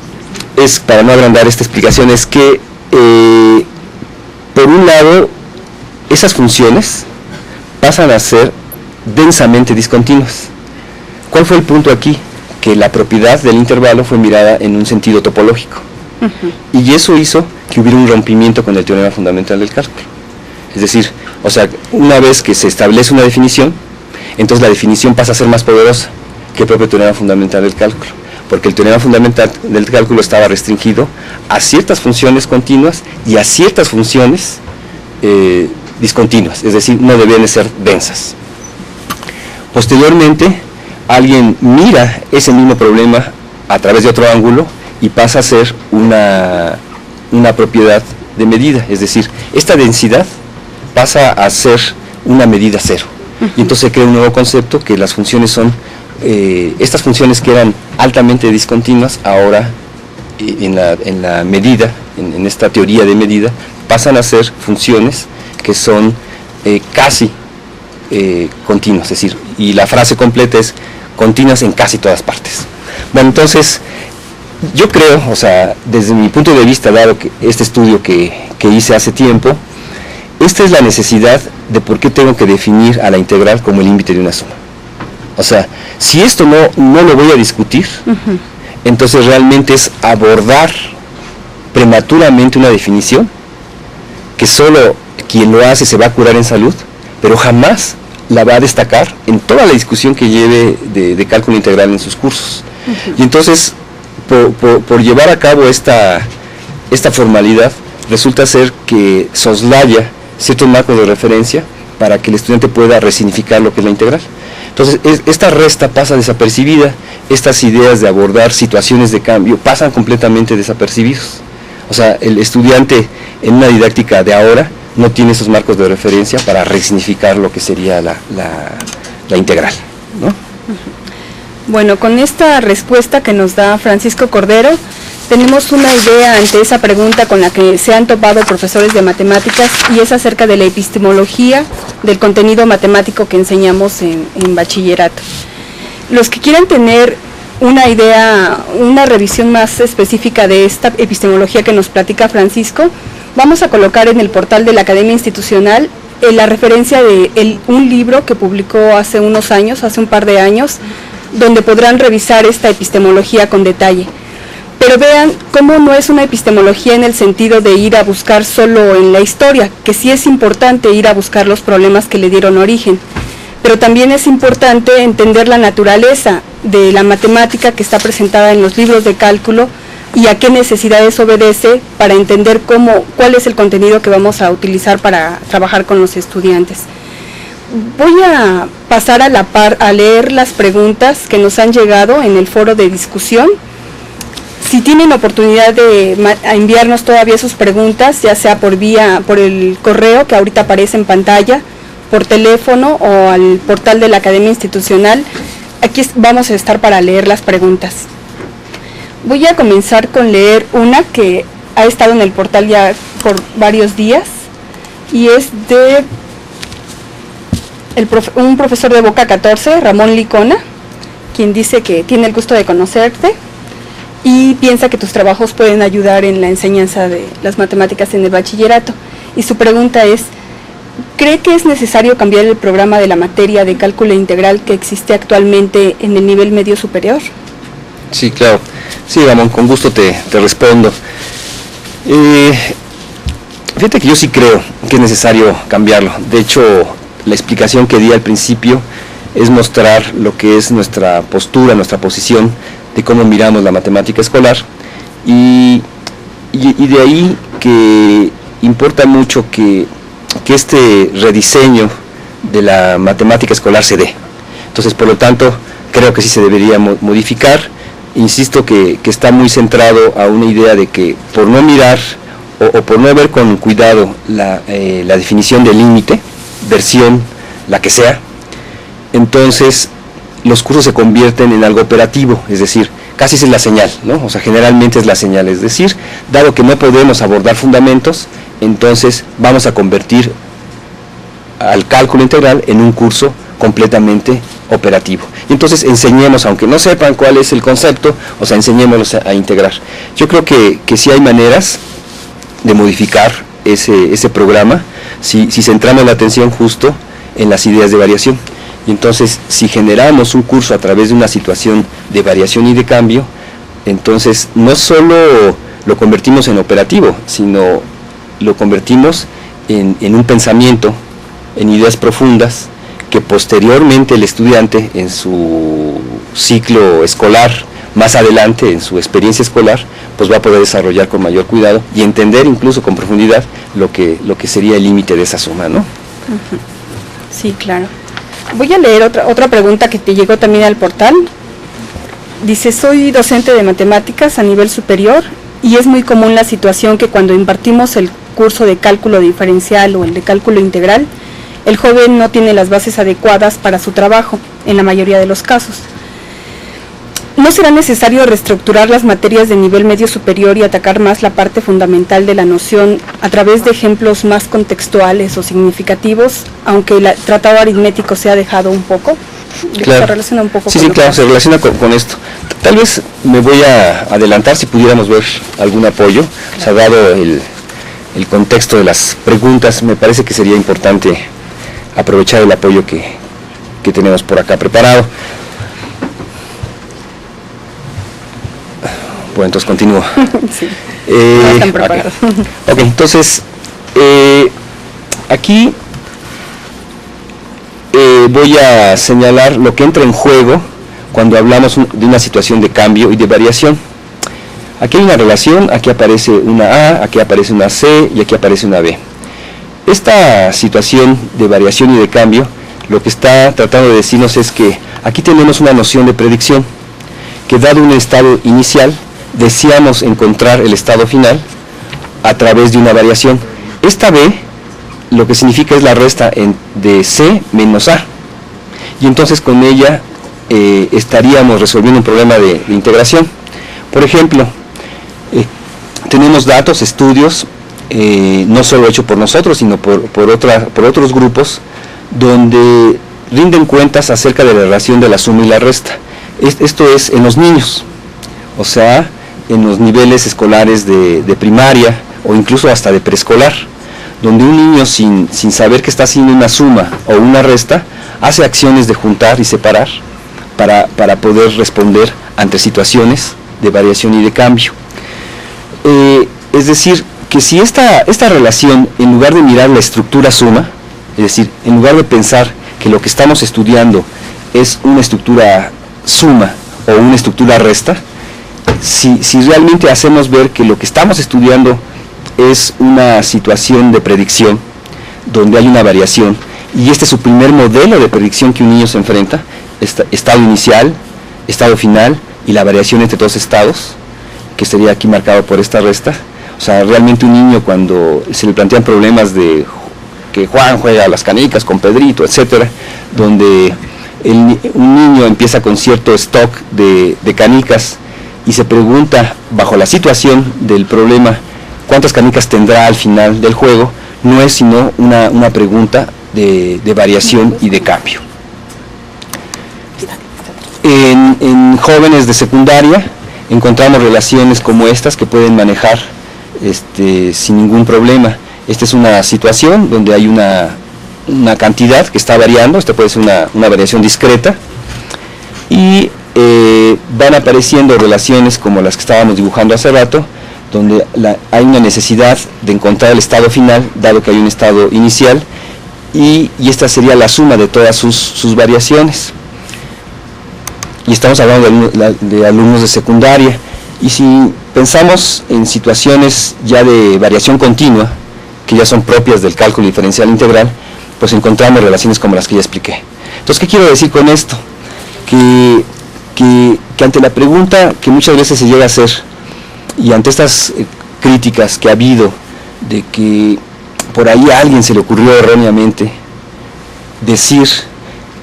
es, para no agrandar esta explicación, es que por un lado esas funciones pasan a ser densamente discontinuas. ¿Cuál fue el punto aquí? Que la propiedad del intervalo fue mirada en un sentido topológico. Y eso hizo que hubiera un rompimiento con el teorema fundamental del cálculo. Es decir, o sea, una vez que se establece una definición, entonces la definición pasa a ser más poderosa que el propio teorema fundamental del cálculo, porque el teorema fundamental del cálculo estaba restringido a ciertas funciones continuas y a ciertas funciones discontinuas, es decir, no debían de ser densas. Posteriormente, alguien mira ese mismo problema a través de otro ángulo y pasa a ser una propiedad de medida, es decir, esta densidad pasa a ser una medida cero. Y entonces se crea un nuevo concepto que las funciones son, estas funciones que eran altamente discontinuas, ahora en la medida, en esta teoría de medida, pasan a ser funciones que son casi continuas, es decir, y la frase completa es continuas en casi todas partes. Bueno, entonces, Yo creo, o sea, desde mi punto de vista, dado que este estudio que hice hace tiempo, esta es la necesidad de por qué tengo que definir a la integral como el límite de una suma. O sea, si esto no lo voy a discutir, entonces realmente es abordar prematuramente una definición que solo quien lo hace se va a curar en salud, pero jamás la va a destacar en toda la discusión que lleve de cálculo integral en sus cursos. Y entonces, por llevar a cabo esta formalidad, resulta ser que soslaya ciertos marcos de referencia para que el estudiante pueda resignificar lo que es la integral. Entonces, esta resta pasa desapercibida, estas ideas de abordar situaciones de cambio pasan completamente desapercibidos. O sea, el estudiante en una didáctica de ahora no tiene esos marcos de referencia para resignificar lo que sería la integral, ¿no? Bueno, con esta respuesta que nos da Francisco Cordero, tenemos una idea ante esa pregunta con la que se han topado profesores de matemáticas, y es acerca de la epistemología del contenido matemático que enseñamos en bachillerato. Los que quieran tener una idea, una revisión más específica de esta epistemología que nos platica Francisco, vamos a colocar en el portal de la Academia Institucional la referencia de un libro que publicó hace un par de años, donde podrán revisar esta epistemología con detalle. Pero vean cómo no es una epistemología en el sentido de ir a buscar solo en la historia, que sí es importante ir a buscar los problemas que le dieron origen, pero también es importante entender la naturaleza de la matemática que está presentada en los libros de cálculo y a qué necesidades obedece para entender cuál es el contenido que vamos a utilizar para trabajar con los estudiantes. Voy a pasar a leer las preguntas que nos han llegado en el foro de discusión. Si tienen oportunidad de enviarnos todavía sus preguntas, ya sea por el correo que ahorita aparece en pantalla, por teléfono o al portal de la Academia Institucional, aquí vamos a estar para leer las preguntas. Voy a comenzar con leer una que ha estado en el portal ya por varios días, y es de un profesor de Boca 14, Ramón Licona, quien dice que tiene el gusto de conocerte y piensa que tus trabajos pueden ayudar en la enseñanza de las matemáticas en el bachillerato. Y su pregunta es: ¿cree que es necesario cambiar el programa de la materia de cálculo integral que existe actualmente en el nivel medio superior? Sí, claro. Sí, Ramón, con gusto te respondo. Fíjate que yo sí creo que es necesario cambiarlo. De hecho, la explicación que di al principio es mostrar lo que es nuestra postura, nuestra posición de cómo miramos la matemática escolar, y de ahí que importa mucho que este rediseño de la matemática escolar se dé. Entonces, por lo tanto, creo que sí se debería modificar. Insisto que está muy centrado a una idea de que por no mirar o por no ver con cuidado la definición del límite, versión la que sea, entonces los cursos se convierten en algo operativo, es decir, casi es la señal, ¿no? O sea, generalmente es la señal, es decir, dado que no podemos abordar fundamentos, entonces vamos a convertir al cálculo integral en un curso completamente operativo. Y entonces enseñemos, aunque no sepan cuál es el concepto, o sea, enseñémoslos a integrar. Yo creo que sí hay maneras de modificar ese programa, si centramos la atención justo en las ideas de variación. Y entonces, si generamos un curso a través de una situación de variación y de cambio, entonces no solo lo convertimos en operativo, sino lo convertimos en un pensamiento, en ideas profundas, que posteriormente el estudiante en su ciclo escolar, más adelante en su experiencia escolar, pues va a poder desarrollar con mayor cuidado y entender incluso con profundidad lo que sería el límite de esa suma, ¿no? Sí, claro. Voy a leer otra pregunta que te llegó también al portal. Dice: soy docente de matemáticas a nivel superior y es muy común la situación que cuando impartimos el curso de cálculo diferencial o el de cálculo integral, el joven no tiene las bases adecuadas para su trabajo, en la mayoría de los casos. ¿No será necesario reestructurar las materias de nivel medio superior y atacar más la parte fundamental de la noción a través de ejemplos más contextuales o significativos, aunque el tratado aritmético sea dejado un poco? Claro. Se relaciona un poco sí, con sí, lo claro, que- se relaciona con esto. Tal vez me voy a adelantar si pudiéramos ver algún apoyo, o sea, dado el contexto de las preguntas, me parece que sería importante aprovechar el apoyo que tenemos por acá preparado. Bueno, entonces continúo. Sí, no están Ok. preparados. Ok, entonces, aquí voy a señalar lo que entra en juego cuando hablamos de una situación de cambio y de variación. Aquí hay una relación, aquí aparece una A, aquí aparece una C y aquí aparece una B. Esta situación de variación y de cambio, lo que está tratando de decirnos es que aquí tenemos una noción de predicción, que dado un estado inicial, deseamos encontrar el estado final a través de una variación. Esta B, lo que significa es la resta de C menos A, y entonces con ella estaríamos resolviendo un problema de integración. Por ejemplo, tenemos datos, estudios, no solo hechos por nosotros, sino por otros grupos, donde rinden cuentas acerca de la relación de la suma y la resta. Esto es en los niños, o sea, en los niveles escolares de primaria o incluso hasta de preescolar, donde un niño sin saber que está haciendo una suma o una resta, hace acciones de juntar y separar para poder responder ante situaciones de variación y de cambio. Es decir, que si esta relación, en lugar de mirar la estructura suma, es decir, en lugar de pensar que lo que estamos estudiando es una estructura suma o una estructura resta, si realmente hacemos ver que lo que estamos estudiando es una situación de predicción, donde hay una variación, y este es su primer modelo de predicción que un niño se enfrenta, estado inicial, estado final y la variación entre dos estados, que sería aquí marcado por esta resta. O sea, realmente un niño, cuando se le plantean problemas de que Juan juega a las canicas con Pedrito, etcétera, donde un niño empieza con cierto stock de canicas y se pregunta, bajo la situación del problema, cuántas canicas tendrá al final del juego, no es sino una pregunta de variación y de cambio. En jóvenes de secundaria encontramos relaciones como estas que pueden manejar sin ningún problema. Esta es una situación donde hay una cantidad que está variando, esta puede ser una variación discreta, y van apareciendo relaciones como las que estábamos dibujando hace rato, donde hay una necesidad de encontrar el estado final, dado que hay un estado inicial, y esta sería la suma de todas sus variaciones. Y estamos hablando de alumnos de secundaria, y si pensamos en situaciones ya de variación continua, que ya son propias del cálculo diferencial integral, pues encontramos relaciones como las que ya expliqué. Entonces, ¿qué quiero decir con esto? Que ante la pregunta que muchas veces se llega a hacer, y ante estas críticas que ha habido, de que por ahí a alguien se le ocurrió erróneamente decir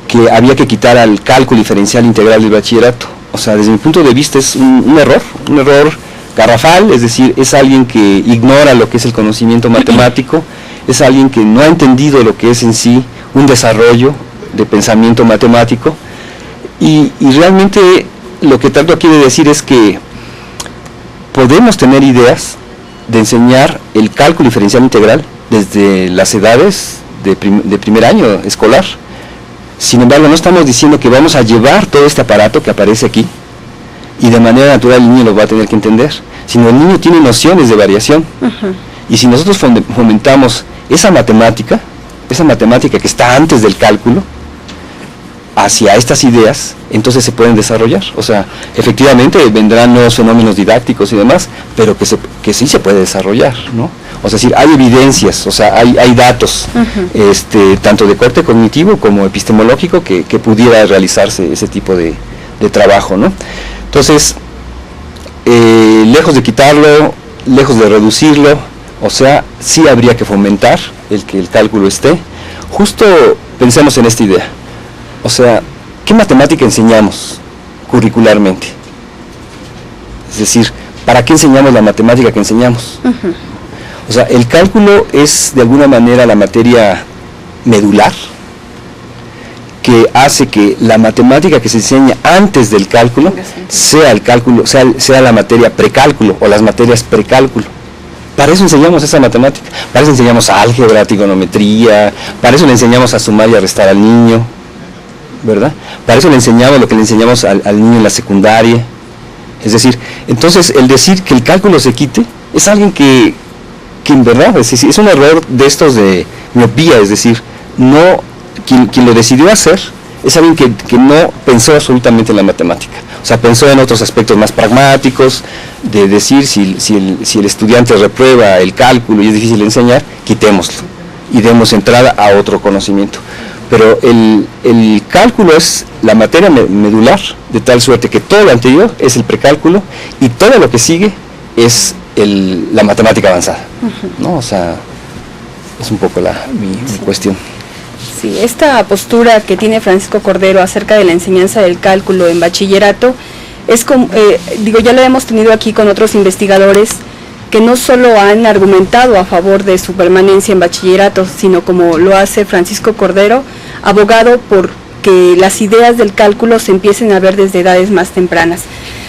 que había que quitar al cálculo diferencial integral del bachillerato. O sea, desde mi punto de vista es un error garrafal, es decir, es alguien que ignora lo que es el conocimiento matemático, es alguien que no ha entendido lo que es en sí un desarrollo de pensamiento matemático, y realmente lo que trato aquí de decir es que podemos tener ideas de enseñar el cálculo diferencial integral desde las edades de primer año escolar. Sin embargo, no estamos diciendo que vamos a llevar todo este aparato que aparece aquí y de manera natural el niño lo va a tener que entender, sino el niño tiene nociones de variación. Y si nosotros fomentamos esa matemática que está antes del cálculo, hacia estas ideas, entonces se pueden desarrollar. O sea, efectivamente vendrán nuevos fenómenos didácticos y demás, pero que sí se puede desarrollar, ¿no? O sea, es decir, hay evidencias, o sea, hay datos, tanto de corte cognitivo como epistemológico, que pudiera realizarse ese tipo de trabajo, ¿no? Entonces, lejos de quitarlo, lejos de reducirlo, o sea, sí habría que fomentar el que el cálculo esté. Justo pensemos en esta idea. O sea, ¿qué matemática enseñamos curricularmente? Es decir, ¿para qué enseñamos la matemática que enseñamos? O sea, el cálculo es de alguna manera la materia medular que hace que la matemática que se enseña antes del cálculo sea el cálculo, sea la materia precálculo o las materias precálculo. Para eso enseñamos esa matemática, para eso enseñamos álgebra, trigonometría, para eso le enseñamos a sumar y a restar al niño, ¿verdad? Para eso le enseñamos lo que le enseñamos al niño en la secundaria. Es decir, entonces el decir que el cálculo se quite es alguien que en verdad es un error de estos de miopía, es decir, no quien lo decidió hacer es alguien que no pensó absolutamente en la matemática, o sea, pensó en otros aspectos más pragmáticos, de decir si el estudiante reprueba el cálculo y es difícil de enseñar, quitémoslo y demos entrada a otro conocimiento. Pero el cálculo es la materia medular, de tal suerte que todo lo anterior es el precálculo y todo lo que sigue es la matemática avanzada, ¿no? O sea, es un poco mi cuestión. Sí, esta postura que tiene Francisco Cordero acerca de la enseñanza del cálculo en bachillerato es como, ya lo hemos tenido aquí con otros investigadores que no solo han argumentado a favor de su permanencia en bachillerato, sino como lo hace Francisco Cordero, abogado por que las ideas del cálculo se empiecen a ver desde edades más tempranas.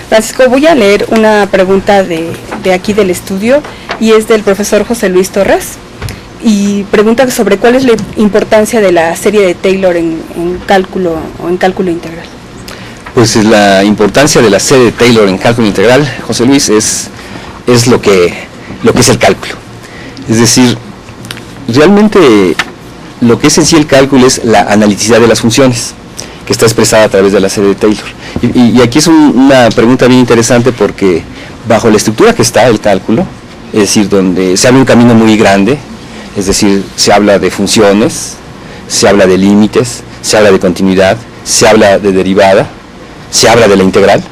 Francisco, voy a leer una pregunta de aquí del estudio y es del profesor José Luis Torres y pregunta sobre cuál es la importancia de la serie de Taylor en cálculo o en cálculo integral. Pues la importancia de la serie de Taylor en cálculo integral, José Luis, es lo que es el cálculo. Es decir, realmente lo que es en sí el cálculo es la analiticidad de las funciones, que está expresada a través de la serie de Taylor. Y aquí es una pregunta bien interesante porque bajo la estructura que está el cálculo, es decir, donde se abre un camino muy grande, es decir, se habla de funciones, se habla de límites, se habla de continuidad, se habla de derivada, se habla de la integral,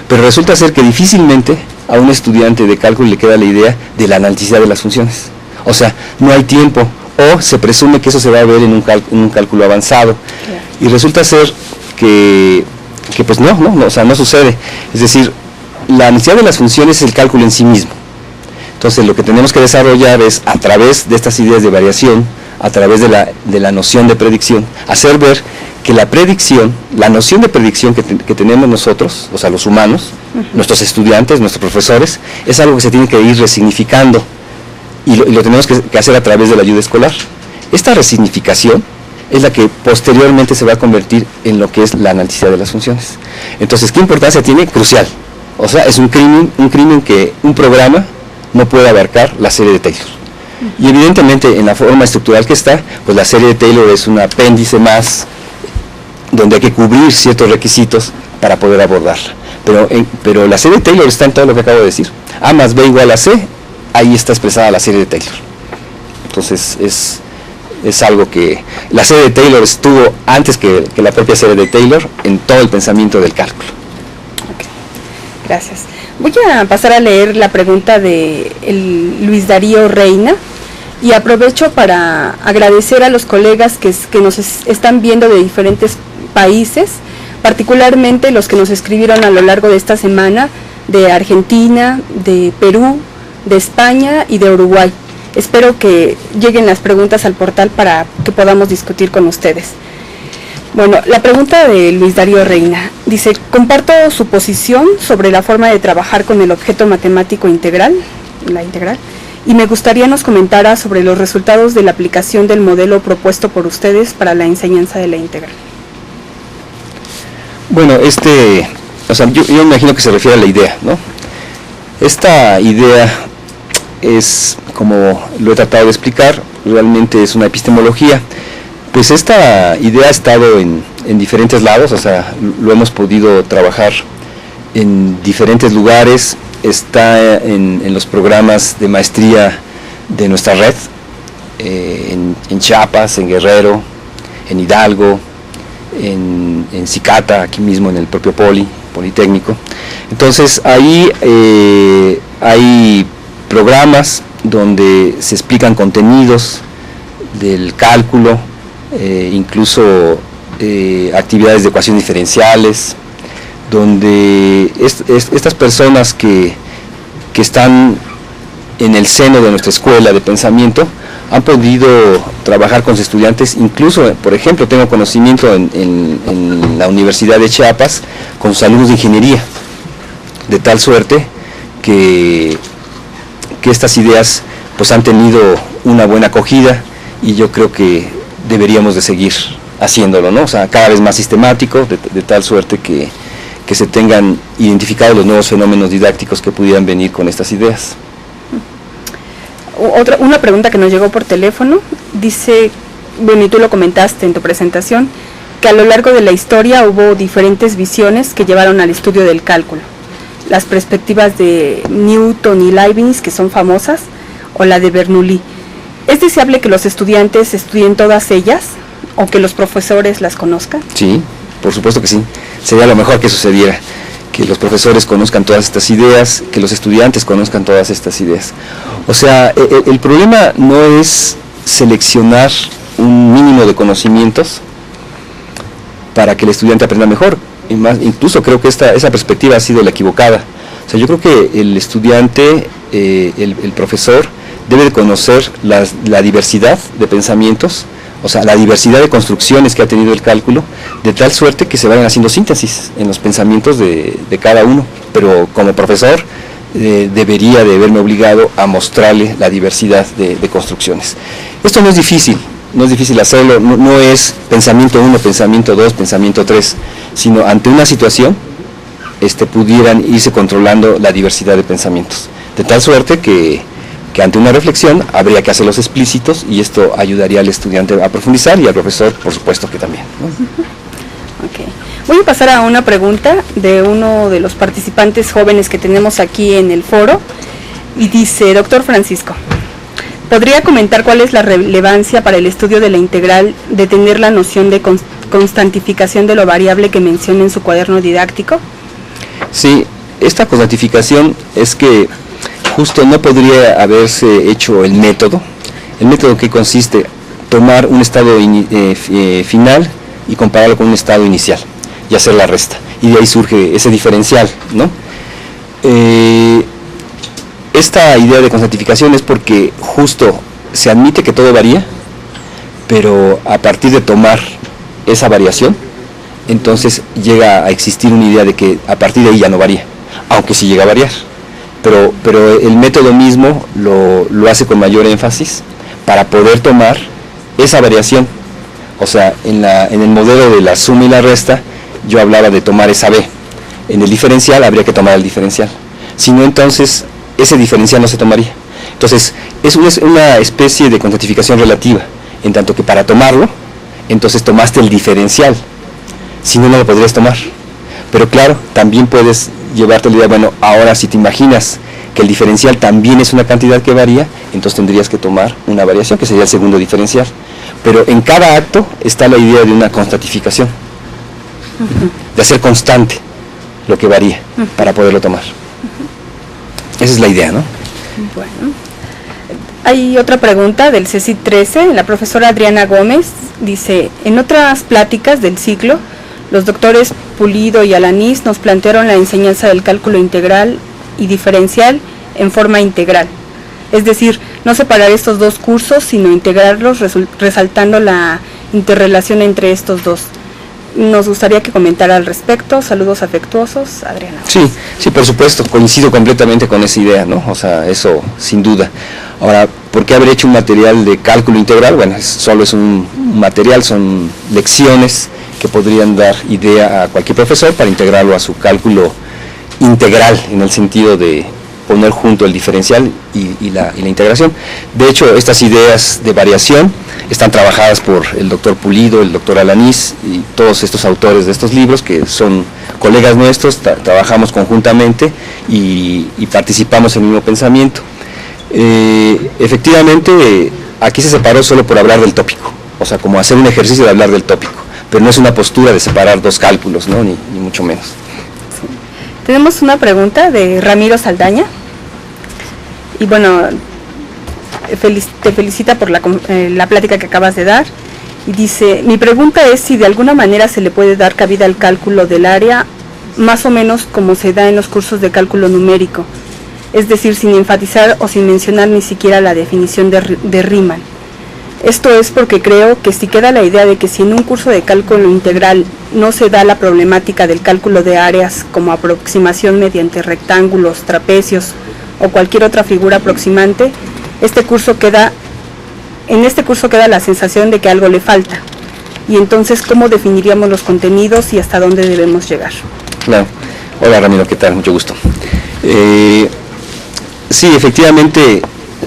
pero resulta ser que difícilmente a un estudiante de cálculo le queda la idea de la analiticidad de las funciones. O sea, no hay tiempo, o se presume que eso se va a ver en un cálculo avanzado, y resulta ser que pues o sea, no sucede. Es decir, la analiticidad de las funciones es el cálculo en sí mismo. Entonces lo que tenemos que desarrollar es, a través de estas ideas de variación, a través de la noción de predicción, hacer ver que la predicción, la noción de predicción que tenemos nosotros, o sea, los humanos, nuestros estudiantes, nuestros profesores, es algo que se tiene que ir resignificando y lo tenemos que hacer a través de la ayuda escolar. Esta resignificación es la que posteriormente se va a convertir en lo que es la analiticidad de las funciones. Entonces, ¿qué importancia tiene? Crucial. O sea, es un crimen que un programa no puede abarcar la serie de Taylor. Y evidentemente en la forma estructural que está, pues la serie de Taylor es un apéndice más donde hay que cubrir ciertos requisitos para poder abordarla. Pero la serie de Taylor está en todo lo que acabo de decir. A más B igual a C, ahí está expresada la serie de Taylor. Entonces es algo que la serie de Taylor estuvo antes que la propia serie de Taylor en todo el pensamiento del cálculo. Okay. Gracias. Voy a pasar a leer la pregunta de Luis Darío Reina y aprovecho para agradecer a los colegas que nos están viendo de diferentes países, particularmente los que nos escribieron a lo largo de esta semana de Argentina, de Perú, de España y de Uruguay. Espero que lleguen las preguntas al portal para que podamos discutir con ustedes. Bueno, la pregunta de Luis Darío Reina dice: comparto su posición sobre la forma de trabajar con el objeto matemático integral, la integral, y me gustaría nos comentara sobre los resultados de la aplicación del modelo propuesto por ustedes para la enseñanza de la integral. Bueno, o sea, yo me imagino que se refiere a la idea, ¿no? Esta idea es, como lo he tratado de explicar, realmente es una epistemología. Pues esta idea ha estado en diferentes lados, o sea, lo hemos podido trabajar en diferentes lugares, está en los programas de maestría de nuestra red, en Chiapas, en Guerrero, en Hidalgo, en Cicata, aquí mismo en el propio Politécnico. Entonces ahí hay programas donde se explican contenidos del cálculo, incluso actividades de ecuaciones diferenciales, donde estas personas que están en el seno de nuestra escuela de pensamiento han podido trabajar con sus estudiantes, incluso, por ejemplo, tengo conocimiento en la Universidad de Chiapas con sus alumnos de ingeniería, de tal suerte que estas ideas pues han tenido una buena acogida, y yo creo que deberíamos de seguir haciéndolo, ¿no? O sea, cada vez más sistemático, de tal suerte que se tengan identificados los nuevos fenómenos didácticos que pudieran venir con estas ideas. Una pregunta que nos llegó por teléfono, dice, bueno, y tú lo comentaste en tu presentación, que a lo largo de la historia hubo diferentes visiones que llevaron al estudio del cálculo. Las perspectivas de Newton y Leibniz, que son famosas, o la de Bernoulli. ¿Es deseable que los estudiantes estudien todas ellas o que los profesores las conozcan? Sí, por supuesto que sí. Sería lo mejor que sucediera, que los profesores conozcan todas estas ideas, que los estudiantes conozcan todas estas ideas. O sea, el problema no es seleccionar un mínimo de conocimientos para que el estudiante aprenda mejor. Y más, incluso creo que esa perspectiva ha sido la equivocada. O sea, yo creo que el estudiante, el profesor, debe de conocer la diversidad de pensamientos, o sea, la diversidad de construcciones que ha tenido el cálculo, de tal suerte que se vayan haciendo síntesis en los pensamientos de cada uno. Pero como profesor debería de verme obligado a mostrarle la diversidad de construcciones. Esto no es difícil hacerlo, no es pensamiento 1, pensamiento 2, pensamiento 3, sino ante una situación pudieran irse controlando la diversidad de pensamientos, de tal suerte que ante una reflexión habría que hacerlos explícitos, y esto ayudaría al estudiante a profundizar, y al profesor por supuesto que también, ¿no? Okay. Voy a pasar a una pregunta de uno de los participantes jóvenes que tenemos aquí en el foro, y dice: doctor Francisco, ¿podría comentar cuál es la relevancia para el estudio de la integral de tener la noción de constantificación de lo variable que menciona en su cuaderno didáctico? Sí, esta constantificación es que justo no podría haberse hecho el método que consiste tomar un estado final y compararlo con un estado inicial y hacer la resta, y de ahí surge ese diferencial, ¿no? Esta idea de constantificación es porque justo se admite que todo varía, pero a partir de tomar esa variación, entonces llega a existir una idea de que a partir de ahí ya no varía, aunque sí llega a variar. Pero el método mismo lo hace con mayor énfasis para poder tomar esa variación. O sea, en el modelo de la suma y la resta, yo hablaba de tomar esa B. En el diferencial habría que tomar el diferencial. Si no, entonces ese diferencial no se tomaría. Entonces, es una especie de constantificación relativa, en tanto que para tomarlo, entonces tomaste el diferencial. Si no, no lo podrías tomar. Pero claro, también puedes llevarte la idea, bueno, ahora si te imaginas que el diferencial también es una cantidad que varía, entonces tendrías que tomar una variación, que sería el segundo diferencial. Pero en cada acto está la idea de una constantificación, de hacer constante lo que varía para poderlo tomar. Esa es la idea, ¿no? Bueno, hay otra pregunta del CECIT 13, la profesora Adriana Gómez dice: en otras pláticas del ciclo, los doctores Pulido y Alanís nos plantearon la enseñanza del cálculo integral y diferencial en forma integral. Es decir, no separar estos dos cursos, sino integrarlos, resaltando la interrelación entre estos dos. Nos gustaría que comentara al respecto. Saludos afectuosos, Adriana. Sí, por supuesto, coincido completamente con esa idea, ¿no? O sea, eso sin duda. Ahora, ¿por qué haber hecho un material de cálculo integral? Bueno, solo es un material, son lecciones que podrían dar idea a cualquier profesor para integrarlo a su cálculo integral, en el sentido de poner junto el diferencial y la integración. De hecho, estas ideas de variación están trabajadas por el doctor Pulido, el doctor Alanís y todos estos autores de estos libros, que son colegas nuestros, trabajamos conjuntamente y participamos en el mismo pensamiento. Efectivamente, aquí se separó solo por hablar del tópico, o sea, como hacer un ejercicio de hablar del tópico, pero no es una postura de separar dos cálculos, ¿no? ni mucho menos. Sí. Tenemos una pregunta de Ramiro Saldaña, y bueno, te felicita por la plática que acabas de dar, y dice: mi pregunta es si de alguna manera se le puede dar cabida al cálculo del área, más o menos como se da en los cursos de cálculo numérico, es decir, sin enfatizar o sin mencionar ni siquiera la definición de Riemann. Esto es porque creo que si queda la idea de que si en un curso de cálculo integral no se da la problemática del cálculo de áreas como aproximación mediante rectángulos, trapecios o cualquier otra figura aproximante, en este curso queda la sensación de que algo le falta. Y entonces, ¿cómo definiríamos los contenidos y hasta dónde debemos llegar? Claro. Hola Ramiro, ¿qué tal? Mucho gusto. Sí, efectivamente,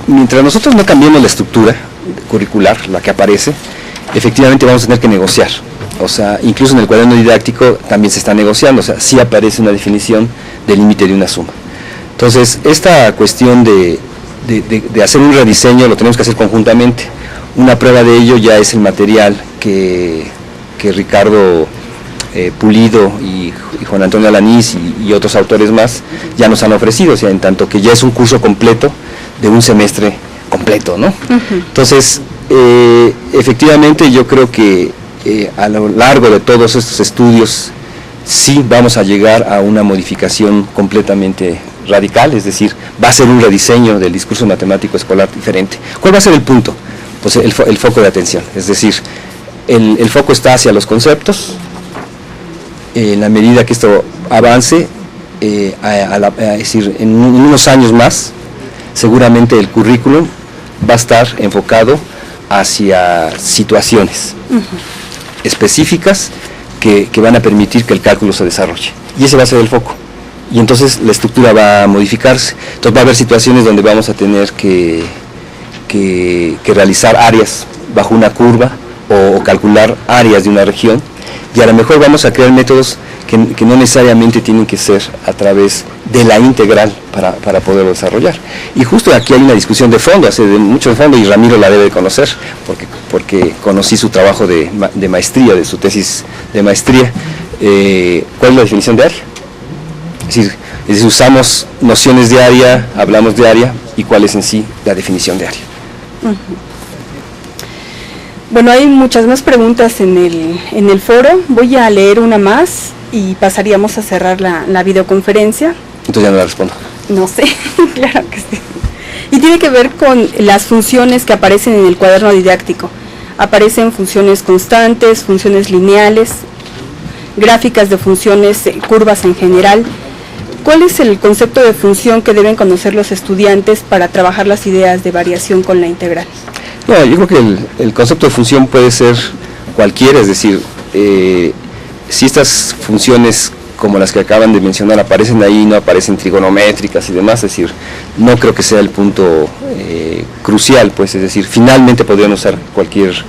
mientras nosotros no cambiemos la estructura curricular, la que aparece, efectivamente vamos a tener que negociar. O sea, incluso en el cuaderno didáctico también se está negociando, o sea, sí aparece una definición del límite de una suma. Entonces, esta cuestión de hacer un rediseño lo tenemos que hacer conjuntamente. Una prueba de ello ya es el material que Ricardo Pulido y Juan Antonio Alanís y otros autores más ya nos han ofrecido, o sea, en tanto que ya es un curso completo de un semestre completo, ¿no? Entonces, efectivamente yo creo que a lo largo de todos estos estudios sí vamos a llegar a una modificación completamente radical, es decir, va a ser un rediseño del discurso matemático escolar diferente. ¿Cuál va a ser el punto? Pues el foco de atención, es decir, el foco está hacia los conceptos. En la medida que esto avance, es decir, en unos años más, seguramente el currículum va a estar enfocado hacia situaciones específicas que van a permitir que el cálculo se desarrolle. Y ese va a ser el foco. Y entonces la estructura va a modificarse. Entonces va a haber situaciones donde vamos a tener que realizar áreas bajo una curva o calcular áreas de una región. Y a lo mejor vamos a crear métodos que no necesariamente tienen que ser a través de la integral para poderlo desarrollar. Y justo aquí hay una discusión de fondo, hace de mucho de fondo, y Ramiro la debe de conocer, porque conocí su trabajo de maestría, de su tesis de maestría. ¿Cuál es la definición de área? Es decir, usamos nociones de área, hablamos de área, y cuál es en sí la definición de área. Bueno, hay muchas más preguntas en el foro. Voy a leer una más y pasaríamos a cerrar la videoconferencia. Entonces ya no la respondo. No sé, claro que sí. Y tiene que ver con las funciones que aparecen en el cuaderno didáctico. Aparecen funciones constantes, funciones lineales, gráficas de funciones, curvas en general. ¿Cuál es el concepto de función que deben conocer los estudiantes para trabajar las ideas de variación con la integral? No, yo creo que el concepto de función puede ser cualquiera, es decir, si estas funciones como las que acaban de mencionar aparecen ahí, no aparecen trigonométricas y demás, es decir, no creo que sea el punto crucial, pues, es decir, finalmente podrían usar cualquier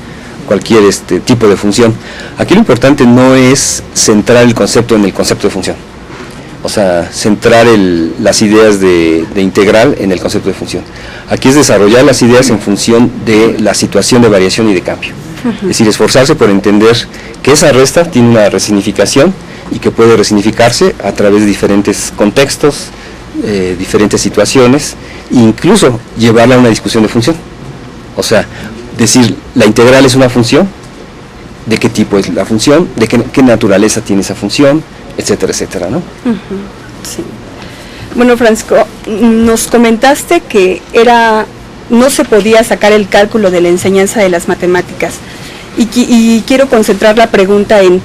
tipo de función. Aquí lo importante no es centrar el concepto en el concepto de función, o sea, centrar las ideas de integral en el concepto de función. Aquí es desarrollar las ideas en función de la situación de variación y de cambio. Es decir, esforzarse por entender que esa resta tiene una resignificación y que puede resignificarse a través de diferentes contextos, diferentes situaciones, e incluso llevarla a una discusión de función. O sea, decir, la integral es una función, de qué tipo es la función, de qué naturaleza tiene esa función, etcétera, etcétera, ¿no? Sí. Bueno, Francisco, nos comentaste que no se podía sacar el cálculo de la enseñanza de las matemáticas y quiero concentrar la pregunta en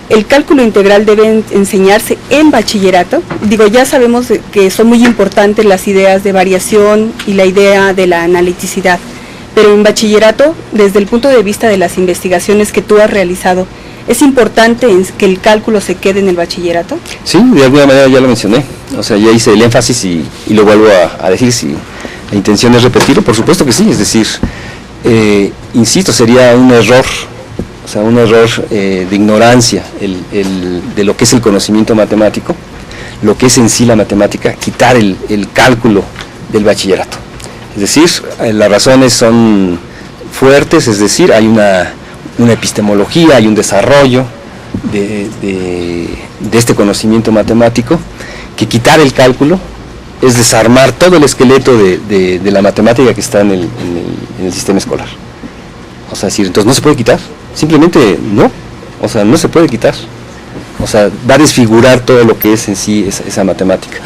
¿el cálculo integral debe enseñarse en bachillerato? Digo, ya sabemos que son muy importantes las ideas de variación y la idea de la analiticidad, pero en bachillerato, desde el punto de vista de las investigaciones que tú has realizado, ¿es importante que el cálculo se quede en el bachillerato? Sí, de alguna manera ya lo mencioné, o sea, ya hice el énfasis y lo vuelvo a decir, si la intención es repetirlo, por supuesto que sí, es decir, insisto, sería un error, o sea, un error de ignorancia de lo que es el conocimiento matemático, lo que es en sí la matemática, quitar el cálculo del bachillerato. Es decir, las razones son fuertes, es decir, hay una epistemología, hay un desarrollo de este conocimiento matemático, que quitar el cálculo es desarmar todo el esqueleto de la matemática que está en el sistema escolar. O sea, decir, entonces no se puede quitar, simplemente no, o sea, no se puede quitar. O sea, va a desfigurar todo lo que es en sí esa matemática.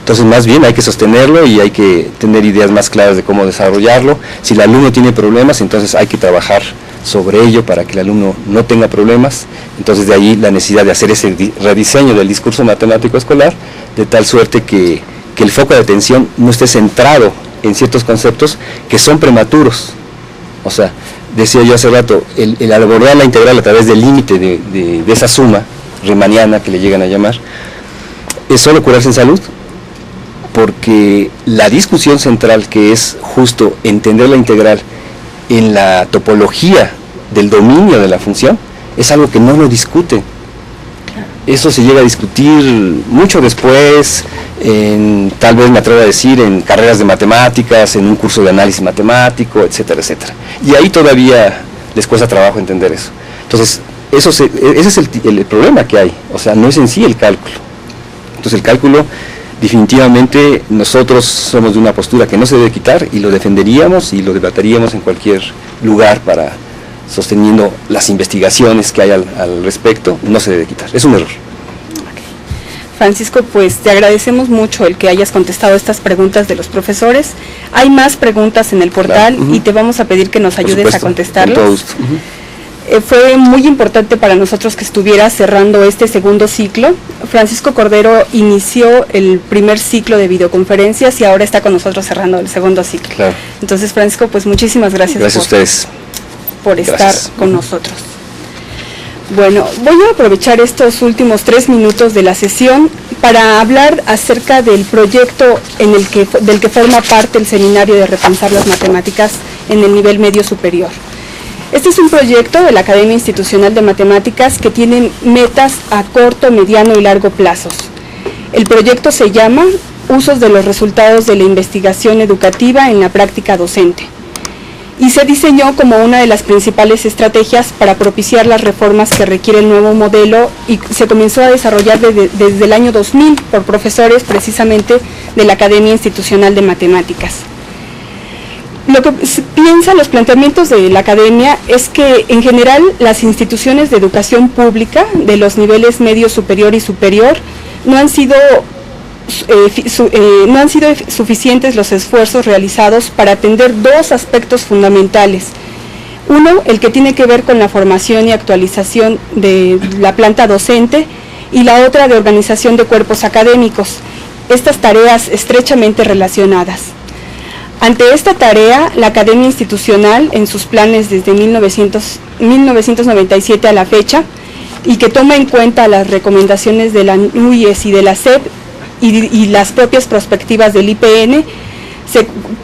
Entonces, más bien hay que sostenerlo y hay que tener ideas más claras de cómo desarrollarlo. Si el alumno tiene problemas, entonces hay que trabajar sobre ello para que el alumno no tenga problemas. Entonces, de ahí la necesidad de hacer ese rediseño del discurso matemático escolar, de tal suerte que el foco de atención no esté centrado en ciertos conceptos que son prematuros. O sea, decía yo hace rato, el abordar la integral a través del límite de esa suma riemanniana que le llegan a llamar, es solo curarse en salud, porque la discusión central, que es justo entender la integral en la topología del dominio de la función, es algo que no lo discute. Eso se llega a discutir mucho después, tal vez me atrevo a decir, en carreras de matemáticas, en un curso de análisis matemático, etcétera, etcétera. Y ahí todavía les cuesta trabajo entender eso. Entonces, ese es el problema que hay, o sea, no es en sí el cálculo. Entonces, el cálculo, definitivamente, nosotros somos de una postura que no se debe quitar y lo defenderíamos y lo debatiríamos en cualquier lugar sosteniendo las investigaciones que hay al respecto, no se debe quitar, es un error. Francisco, pues te agradecemos mucho el que hayas contestado estas preguntas de los profesores. Hay más preguntas en el portal, claro, y te vamos a pedir que nos ayudes a contestarlas. Con todo gusto. Fue muy importante para nosotros que estuviera cerrando este segundo ciclo. Francisco Cordero inició el primer ciclo de videoconferencias y ahora está con nosotros cerrando el segundo ciclo. Claro. Entonces, Francisco, pues muchísimas gracias. Gracias a ustedes por estar con nosotros. Bueno, voy a aprovechar estos últimos 3 minutos de la sesión para hablar acerca del proyecto del que forma parte el seminario de repensar las matemáticas en el nivel medio superior. Este es un proyecto de la Academia Institucional de Matemáticas que tiene metas a corto, mediano y largo plazos. El proyecto se llama Usos de los resultados de la investigación educativa en la práctica docente, y se diseñó como una de las principales estrategias para propiciar las reformas que requiere el nuevo modelo, y se comenzó a desarrollar desde el año 2000 por profesores precisamente de la Academia Institucional de Matemáticas. Lo que piensan los planteamientos de la Academia es que en general las instituciones de educación pública de los niveles medio, superior y superior no han sido suficientes los esfuerzos realizados para atender 2 aspectos fundamentales. Uno, el que tiene que ver con la formación y actualización de la planta docente, y la otra de organización de cuerpos académicos, estas tareas estrechamente relacionadas. Ante esta tarea, la Academia Institucional, en sus planes desde 1997 a la fecha, y que toma en cuenta las recomendaciones de la NUYES y de la SEP, y las propias perspectivas del IPN,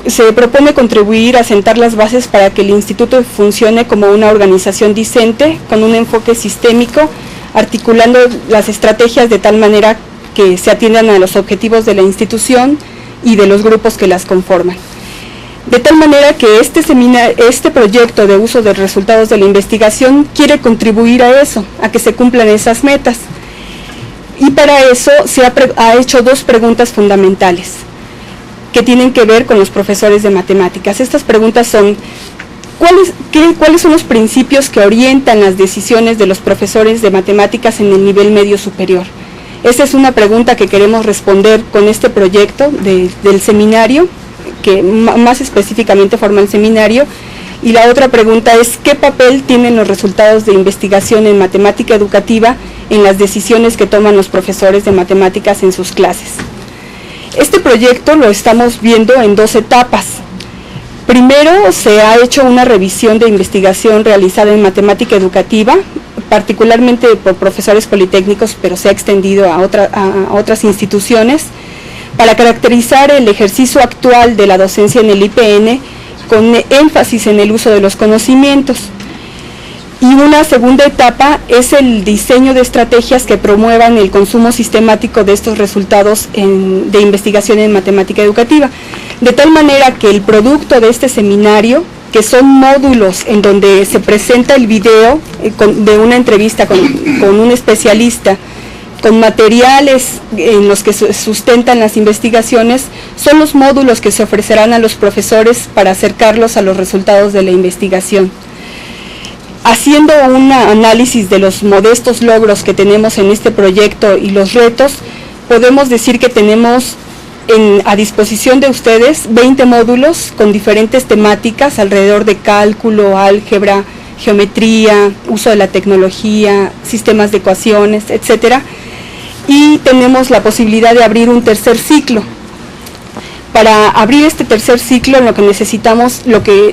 se propone contribuir a sentar las bases para que el instituto funcione como una organización discente, con un enfoque sistémico, articulando las estrategias de tal manera que se atiendan a los objetivos de la institución y de los grupos que las conforman. De tal manera que este proyecto de uso de resultados de la investigación quiere contribuir a eso, a que se cumplan esas metas. Y para eso se ha hecho 2 preguntas fundamentales que tienen que ver con los profesores de matemáticas. Estas preguntas son: ¿cuáles son los principios que orientan las decisiones de los profesores de matemáticas en el nivel medio superior? Esa es una pregunta que queremos responder con este proyecto del seminario, que más específicamente forma el seminario. Y la otra pregunta es: ¿qué papel tienen los resultados de investigación en matemática educativa en las decisiones que toman los profesores de matemáticas en sus clases? Este proyecto lo estamos viendo en 2 etapas. Primero, se ha hecho una revisión de investigación realizada en matemática educativa, particularmente por profesores politécnicos, pero se ha extendido a otras instituciones, para caracterizar el ejercicio actual de la docencia en el IPN, con énfasis en el uso de los conocimientos. Y una segunda etapa es el diseño de estrategias que promuevan el consumo sistemático de estos resultados de investigación en matemática educativa, de tal manera que el producto de este seminario, que son módulos en donde se presenta el video de una entrevista con un especialista, con materiales en los que se sustentan las investigaciones, son los módulos que se ofrecerán a los profesores para acercarlos a los resultados de la investigación. Haciendo un análisis de los modestos logros que tenemos en este proyecto y los retos, podemos decir que tenemos a disposición de ustedes 20 módulos con diferentes temáticas alrededor de cálculo, álgebra, geometría, uso de la tecnología, sistemas de ecuaciones, etcétera. Y tenemos la posibilidad de abrir un tercer ciclo. Para abrir este tercer ciclo, lo que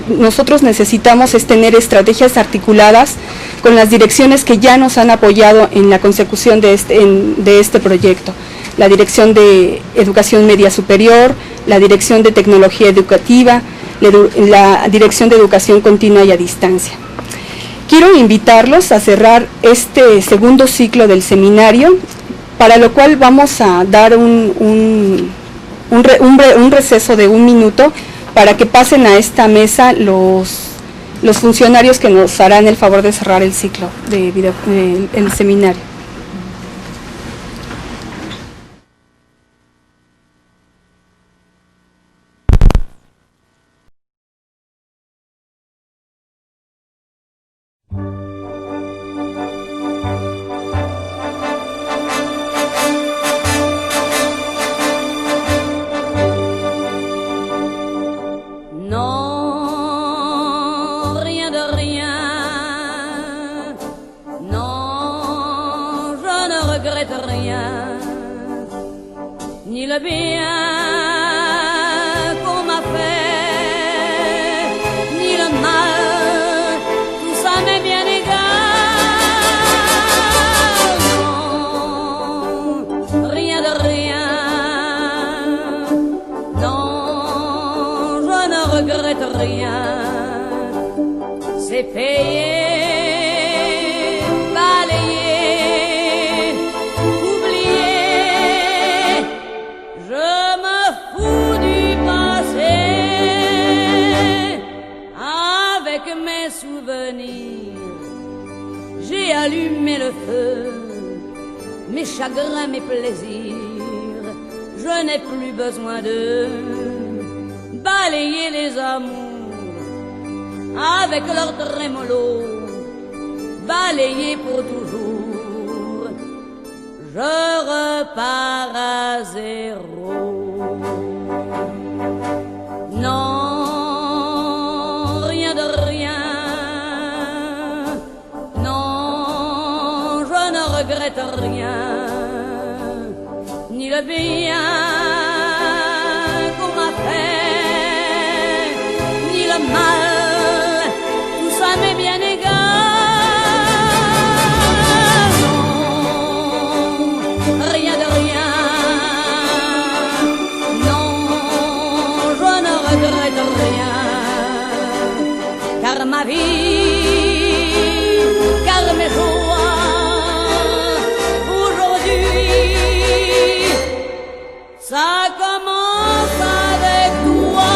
nosotros necesitamos es tener estrategias articuladas con las direcciones que ya nos han apoyado en la consecución de este proyecto. La Dirección de Educación Media Superior, la Dirección de Tecnología Educativa, la Dirección de Educación Continua y a Distancia. Quiero invitarlos a cerrar este segundo ciclo del seminario, para lo cual vamos a dar un receso de 1 minuto para que pasen a esta mesa los funcionarios que nos harán el favor de cerrar el ciclo el seminario. Ni le bien qu'on m'a fait, ni le mal, tout ça m'est bien égal. Non, rien de rien. Non, je ne regrette rien. C'est payé. J'ai allumé le feu, mes chagrins, mes plaisirs. Je n'ai plus besoin de balayer les amours avec leur trémolo, balayer pour toujours. Je repars à zéro. Non. Rien, ni le bien qu'on m'a fait, ni le mal, tout ça m'est bien égal. Non, rien de rien. Non, je ne regrette rien, car ma vie, car mes jours, ça commence avec toi.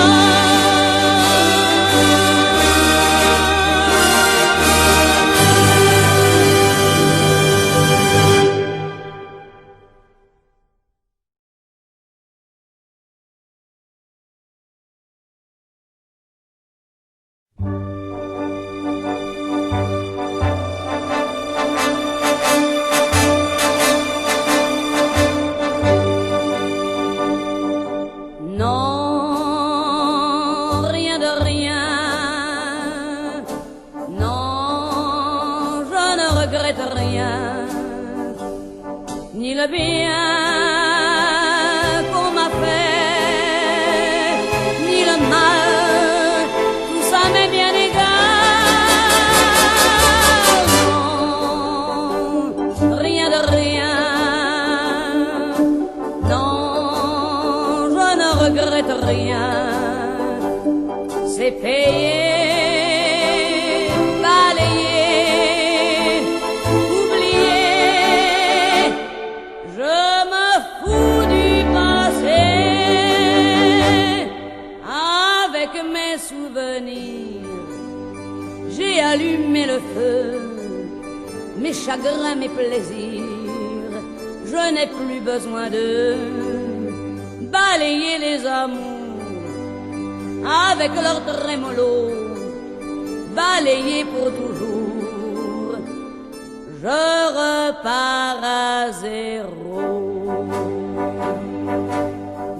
Ni le bien qu'on m'a fait, ni le mal, tout ça m'est bien égal. Non, rien de rien. Non, je ne regrette rien. C'est payé. J'ai allumé le feu, mes chagrins, mes plaisirs. Je n'ai plus besoin de balayer les amours avec leur trémolo, balayer pour toujours. Je repars à zéro.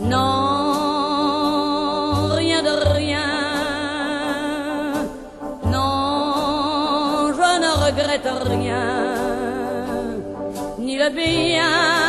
Non. regrette rien, ni le bien